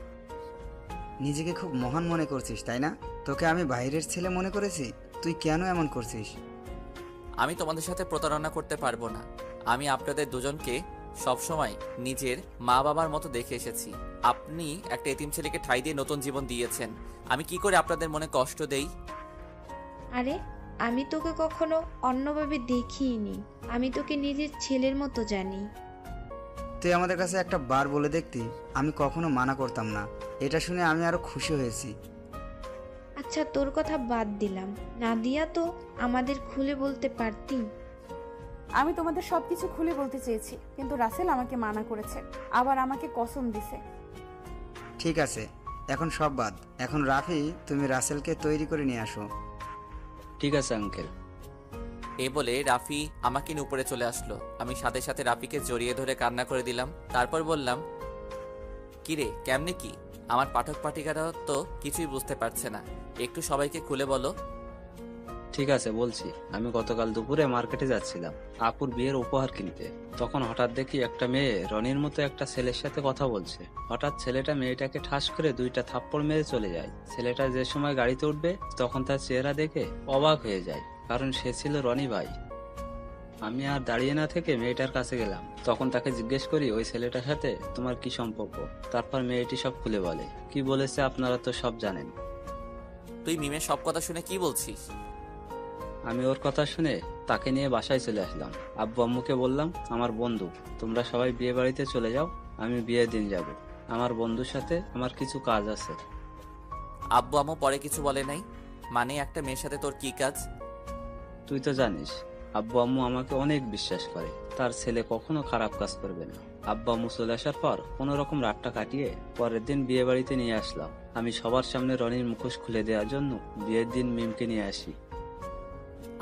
নিজেকে খুব মহান মনে করছিস তাই না? তোকে আমি বাইরের ছেলে মনে করেছি? তুই কেন এমন করছিস? আমি তোমাদের সাথে প্রতারণা করতে পারবো না। আমি আপনাদের দুজনকে সবসময় নিজের মা বাবার মতো দেখে এসেছি। আপনি একটা এতিম ছেলেকে ঠাঁই দিয়ে নতুন জীবন দিয়েছেন। আমি কি করে আপনাদের মনে কষ্ট দেই? আরে, আমি তোকে কখনো অন্যভাবে দেখিনি। আমি তোকে নিজের ছেলের মতো জানি। তুই আমাদের কাছে একটা বার বলে দেখতি, আমি কখনো মানা করতাম না। এটা শুনে আমি আরো খুশি হয়েছি। আচ্ছা তোর কথা বাদ দিলাম, নাদিয়া তো আমাদের খুলে বলতে পারতি। আমি তোমাদের সবকিছু খুলে বলতে চেয়েছি, কিন্তু রাসেল আমাকে মানা করেছে, আবার আমাকে কসম দিছে। ঠিক আছে, এখন সব বাদ। এখন রাফি, তুমি রাসেলকে তৈরি করে নিয়ে আসো। ঠিক আছে আঙ্কেল। এ বলে রাফি আমাকে নিয়ে উপরে চলে আসলো। আমি সাথে সাথে রাফিকে জড়িয়ে ধরে কান্না করে দিলাম। তারপর বললাম, কিরে কেমনে কি? আমার পাঠক পাঠিকারা তো কিছুই বুঝতে পারছে না, একটু সবাইকে খুলে বলো। ঠিক আছে বলছি। আমি গতকাল দুপুরে মার্কেটে যাচ্ছিলাম আপুর বিয়ের উপহার কিনতে। তখন হঠাৎ দেখি একটা মেয়ে রনির মতো একটা ছেলের সাথে কথা বলছে। হঠাৎ ছেলেটা মেয়েটাকে ঠাস করে 2টা থাপ্পড় মেরে চলে যায়। ছেলেটা যে সময় গাড়িতে উঠবে তখন তার চেহারা দেখে অবাক হয়ে যায়, কারণ সে ছিল রনি ভাই। আমি আর দাঁড়িয়ে না থেকে মেয়েটার কাছে গেলাম। তখন তাকে জিজ্ঞেস করি, ওই ছেলেটার সাথে তোমার কি সম্পর্ক? তারপর মেয়েটি সব খুলে বলে। কি বলেছে আপনারা তো সব জানেন। তুই মিমের সব কথা শুনে কি বলছিস? আমি ওর কথা শুনে তাকে নিয়ে বাসায় চলে আসলাম। আব্বু আম্মুকে বললাম, আমার বন্ধু, তোমরা সবাই বিয়ে বাড়িতে চলে যাও, আমি বিয়ের দিন যাব। আমার বন্ধুর সাথে আমার কিছু কাজ আছে। আব্বু আম্মু পরে কিছু বলে নাই? মানে একটা মেয়ের সাথে তোর কি কাজ? তুই তো জানিস আব্বু আম্মু আমাকে অনেক বিশ্বাস করে, তার ছেলে কখনো খারাপ কাজ করবে না। আব্বু আম্মু চলে আসার পর কোনো রকম রাতটা কাটিয়ে পরের দিন বিয়ে বাড়িতে নিয়ে আসলাম। আমি সবার সামনে রনির মুখোশ খুলে দেওয়ার জন্য বিয়ের দিন মিমকে নিয়ে আসি।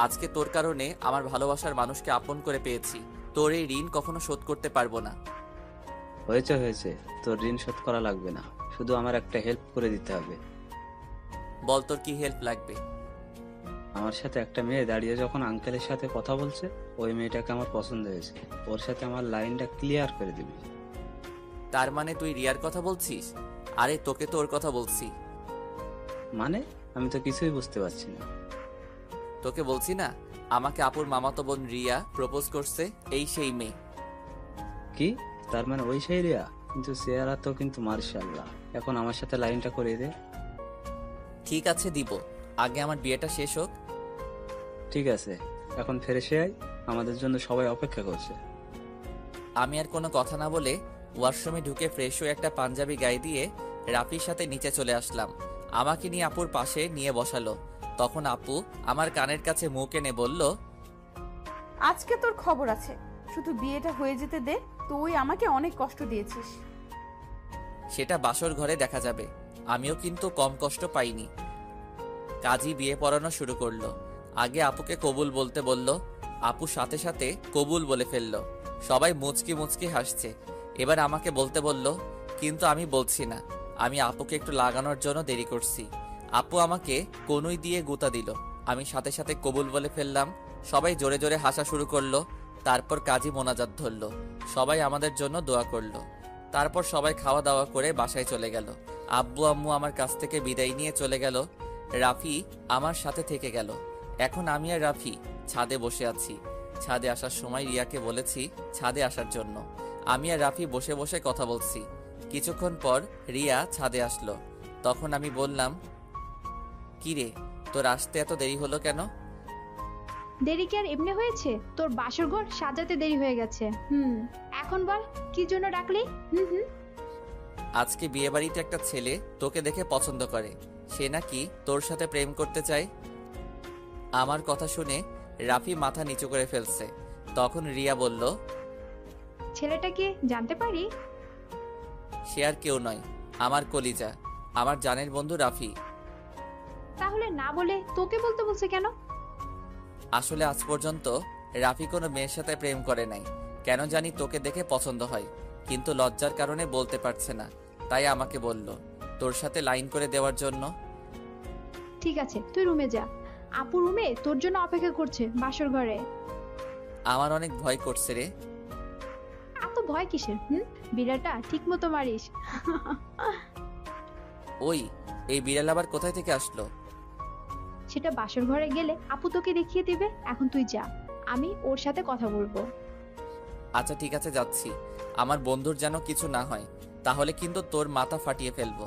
আজকে তোর কারণে আমার ভালোবাসার মানুষকে আপন করে পেয়েছি। তোর এই ঋণ কখনো শোধ করতে পারবো না। হয়েছে, তোর ঋণ শোধ করা লাগবে না, শুধু আমার একটা হেল্প করে দিতে হবে। বল তোর কি হেল্প লাগবে? আমার সাথে একটা মেয়ে দাঁড়িয়ে যখন আঙ্কেলের সাথে কথা বলছে, ওই মেয়েটাকে আমার পছন্দ হয়েছে। ওর সাথে আমার লাইনটা ক্লিয়ার করে দিবি। তার মানে তুই রিয়ার কথা বলছিস? আরে তোকে তো ওর কথা বলছি। মানে আমি তো কিছুই বুঝতে পারছি না। তোকে বলছি না, আমাকে আপুর মামাতো বোন রিয়া প্রপোজ করছে, এই সেই মেয়ে। কি? তার মানে ওই সেই রিয়া? কিন্তু চেহারা তো কিন্তু মার্শাল্লাহ। এখন আমার সাথে লাইনটা করে দে। ঠিক আছে দিব, আগে আমার বিয়েটা শেষ হোক। ঠিক আছে, এখন ফ্রেশে আয়, আমাদের জন্য সবাই অপেক্ষা করছে। আমি আর কোনো কথা না বলে ওয়াশরুমে ঢুকে ফ্রেশ হয়ে একটা পাঞ্জাবি গায়ে দিয়ে রাফির সাথে নিচে চলে আসলাম। আমাকে নিয়ে আপুর পাশে নিয়ে বসালো। তখন আপু আমার কানের কাছে মুখ এনে বলল, আজকে তোর খবর আছে, শুধু বিয়েটা হয়ে যেতে দে। তুই আমাকে অনেক কষ্ট দিয়েছিস। সেটা বাসর ঘরে দেখা যাবে। আমিও কিন্তু কম কষ্ট পাইনি। কাজী বিয়ে পড়ানো শুরু করলো। আগে আপুকে কবুল বলতে বলল, আপু সাথে সাথে কবুল বলে ফেললো। সবাই মুচকি মুচকি হাসছে। এবার আমাকে বলতে বলল, কিন্তু আমি বলছি না, আমি আপুকে একটু লাগানোর জন্য দেরি করছি। আপু আমাকে কনুই দিয়ে গুতা দিল। আমি সাথে সাথে কবুল বলে ফেললাম। সবাই জোরে জোরে হাসা শুরু করলো। তারপর কাজী মোনাজাত ধরলো। সবাই আমাদের জন্য দোয়া করলো। তারপর সবাই খাওয়া দাওয়া করে বাসায় চলে গেল। আব্বু আম্মু আমার কাছ থেকে বিদায় নিয়ে চলে গেল। রাফি আমার সাথে থেকে গেল। এখন আমি আর রাফি ছাদে বসে আছি। ছাদে আসার সময় রিয়াকে বলেছি ছাদে আসার জন্য। আমি আর রাফি বসে বসে কথা বলছি। কিছুক্ষণ পর রিয়া ছাদে আসলো। তখন আমি বললাম, কিরে তোর আসতে এত দেরি হলো কেন? দেরি কি আর এমনি হয়েছে? তোর বাসর ঘর সাজাতে দেরি হয়ে গেছে। এখন বল কি জন্য ডাকলি? আজকে বিয়ে বাড়িতে একটা ছেলে তোকে দেখে পছন্দ করে, সে নাকি তোর সাথে প্রেম করতে চায়। আমার কথা শুনে রাফি মাথা নিচু করে ফেলছে। তখন রিয়া বলল, ছেলেটাকে জানতে পারি? সে আর কেউ নয়, আমার কলিজা, আমার জানের বন্ধু রাফি। তাহলে না বলে তোকে বলতে বলছে কেন? আসলে আজ পর্যন্ত রাফি কোনো মেয়ের সাথে প্রেম করে নাই। কেন জানি তোকে দেখে পছন্দ হয়, কিন্তু লজ্জার কারণে বলতে পারছে না। তাই আমাকে বলল তোর সাথে লাইন করে দেওয়ার জন্য। ঠিক আছে, তুই রুমে যা। আপু রুমে তোর জন্য অপেক্ষা করছে বাসর ঘরে। আমার অনেক ভয় করছে রে। এত ভয় কিসের? বিড়ালটা ঠিক মতো মারিস। ওই এই বিড়াল আবার কোথায় থেকে আসলো? সেটা বাসর ঘরে গেলে আপু তোকে দেখিয়ে দিবে। এখন তুই যা, আমি ওর সাথে কথা বলবো। আচ্ছা ঠিক আছে যাচ্ছি। আমার বন্ধুর যেন কিছু না হয়, তাহলে কিন্তু তোর মাথা ফাটিয়ে ফেলবো।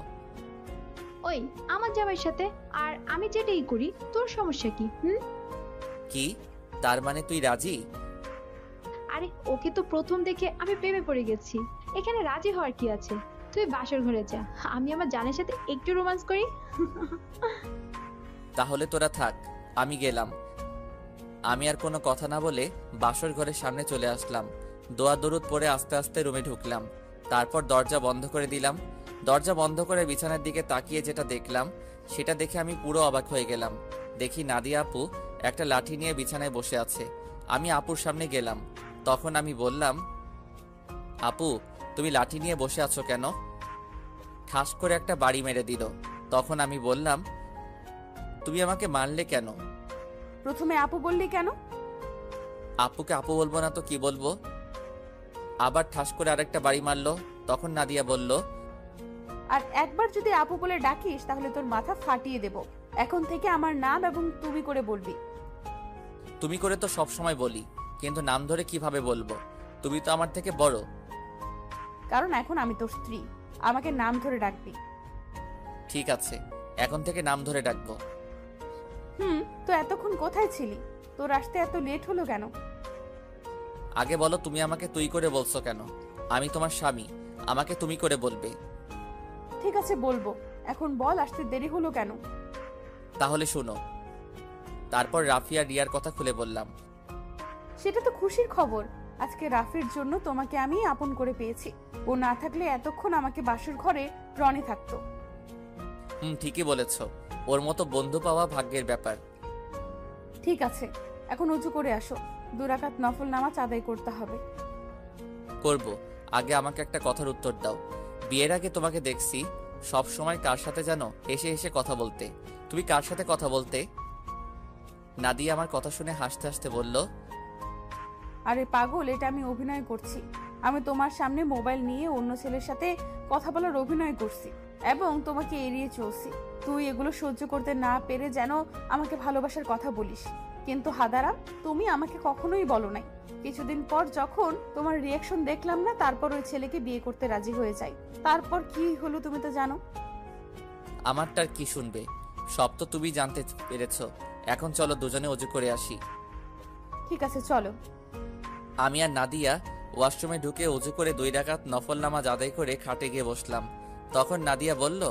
ওই আমার জামাইয়ের সাথে আর আমি যেটাই করি তোর সমস্যা কি? কি তার মানে তুই রাজি? আরে ওকে তো প্রথম দেখে আমি প্রেমে পড়ে গেছি, এখানে রাজি হওয়ার কি আছে? তুই বাসর ঘরে যা, আমি আমার জানের সাথে একটু রোমান্স করি। তাহলে তোরা থাক, আমি গেলাম। আমি আর কোনো কথা না বলে বাসর ঘরের সামনে চলে আসলাম। দোয়া দরুদ পরে আস্তে আস্তে রুমে ঢুকলাম। তারপর দরজা বন্ধ করে দিলাম। দরজা বন্ধ করে বিছানার দিকে তাকিয়ে যেটা দেখলাম সেটা দেখে আমি পুরো অবাক হয়ে গেলাম। দেখি নাদিয়া আপু একটা লাঠি নিয়ে বিছানায় বসে আছে। আমি আপুর সামনে গেলাম। তখন আমি বললাম, আপু তুমি লাঠি নিয়ে বসে আছো কেন? ঠাস করে একটা বাড়ি মেরে দিল। তখন আমি বললাম, তুমি আমাকে মারলে কেন? প্রথমে আপু বললি কেন? আপুকে আপু বলবো না তো কি বলবো? আবার ঠাস করে আরেকটা বাড়ি মারলো। তখন নাদিয়া বলল, আর একবার যদি আপু বলে ডাকিস তাহলে তোর মাথা ফাটিয়ে দেব। এখন থেকে আমার নাম এবং তুমি করে বলবি। তুমি করে তো সব সময় বলি, কিন্তু নাম ধরে কিভাবে বলবো? তুমি তো আমার থেকে বড়। কারণ এখন আমি তোর স্ত্রী, আমাকে নাম ধরে ডাকবি। ঠিক আছে, এখন থেকে নাম ধরে ডাকবো। তো এতক্ষণ কোথায় ছিলি? তোর আসতে এত লেট হলো কেন? আগে বলো, তুমি আমাকে তুই করে বলছো কেন? আমি তোমার স্বামী, আমাকে তুমি করে বলবে। ঠিক আছে বলবো, এখন বল আসতে দেরি হলো কেন? তাহলে শুনো। তারপর রাফি আর রিয়ার কথা খুলে বললাম। সেটা তো খুশির খবর। আজকে রাফির জন্য তোমাকে আমি আপন করে পেয়েছি। ও না থাকলে এতক্ষণ আমাকে বাসর ঘরে রনি থাকতো। ঠিকই বলেছ, ওর মতো বন্ধু পাওয়া ভাগ্যের ব্যাপার। ঠিক আছে, এখন উঁচু করে আসো, 2 রাকাত নফল নামাজ আদায় করতে হবে। করব, আগে আমাকে একটা কথার উত্তর দাও। বিয়ের আগে তোমাকে দেখছি সব সময় কার সাথে যেন হেসে হেসে কথা বলতে। তুমি কার সাথে কথা বলতে? নাদিয়া আমার কথা শুনে হাসতে হাসতে বলল, আরে পাগল, এটা আমি অভিনয় করছি। আমি তোমার সামনে মোবাইল নিয়ে অন্য ছেলের সাথে কথা বলার অভিনয় করছি এবং তোমাকে এড়িয়ে চলছি। তুই এগুলো সহ্য করতে না পেরে যেন আমাকে ভালোবাসার কথা বলিস, কিন্তু হাদারা তুমি আমাকে কখনোই বলো নাই। কিছুদিন পর যখন তোমার রিয়াকশন দেখলাম না, তারপর ওই ছেলেকে বিয়ে করতে রাজি হয়ে যাই। তারপর কি হলো তুমি তো জানো। আমারটার কি শুনবে? সব তো তুমি জানতে পেরেছ। এখন চলো দুজনে অজু করে আসি। ঠিক আছে চলো। আমি আর নাদিয়া ওয়াশরুমে ঢুকে অজু করে 2 রাকাত নফল নামাজ আদায় করে খাটে গিয়ে বসলাম। তখন নাদিয়া বলল,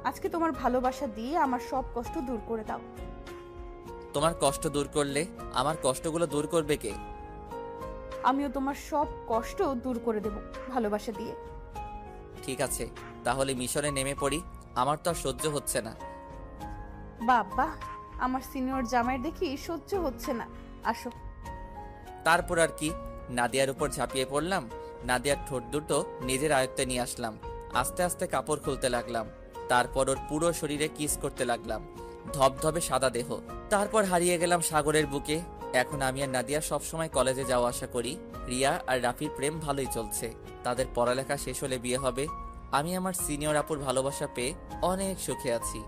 আজকে তোমার ভালোবাসা দিয়ে আমার সব কষ্ট দূর করে দাও। তোমার কষ্ট দূর করলে আমার কষ্টগুলো দূর করবে কে? আমিও তোমার সব কষ্ট দূর করে দেব ভালোবাসা দিয়ে। ঠিক আছে, তাহলে মিশনে নেমে পড়ি। আমার তো আর সহ্য হচ্ছে না। বাবা, আমার সিনিয়র জামাইয়ের দেখি সহ্য হচ্ছে না। আসো। তারপর আর কি, নাদিয়ার উপর ঝাঁপিয়ে পড়লাম। নাদিয়ার ঠোঁট দুটো নিজের আয়ত্তে নিয়ে আসলাম। আস্তে আস্তে কাপড় খুলতে লাগলাম। তারপর ওর পুরো শরীরে কিস করতে লাগলাম। ধবধবে সাদা দেহ। তারপর হারিয়ে গেলাম সাগরের বুকে। এখন আমি আর নাদিয়া সবসময় কলেজে যাওয়া আসা করি। রিয়া আর রাফির প্রেম ভালোই চলছে। তাদের পড়ালেখা শেষ হলে বিয়ে হবে। আমি আমার সিনিয়র আপুর ভালোবাসা পেয়ে অনেক সুখে আছি।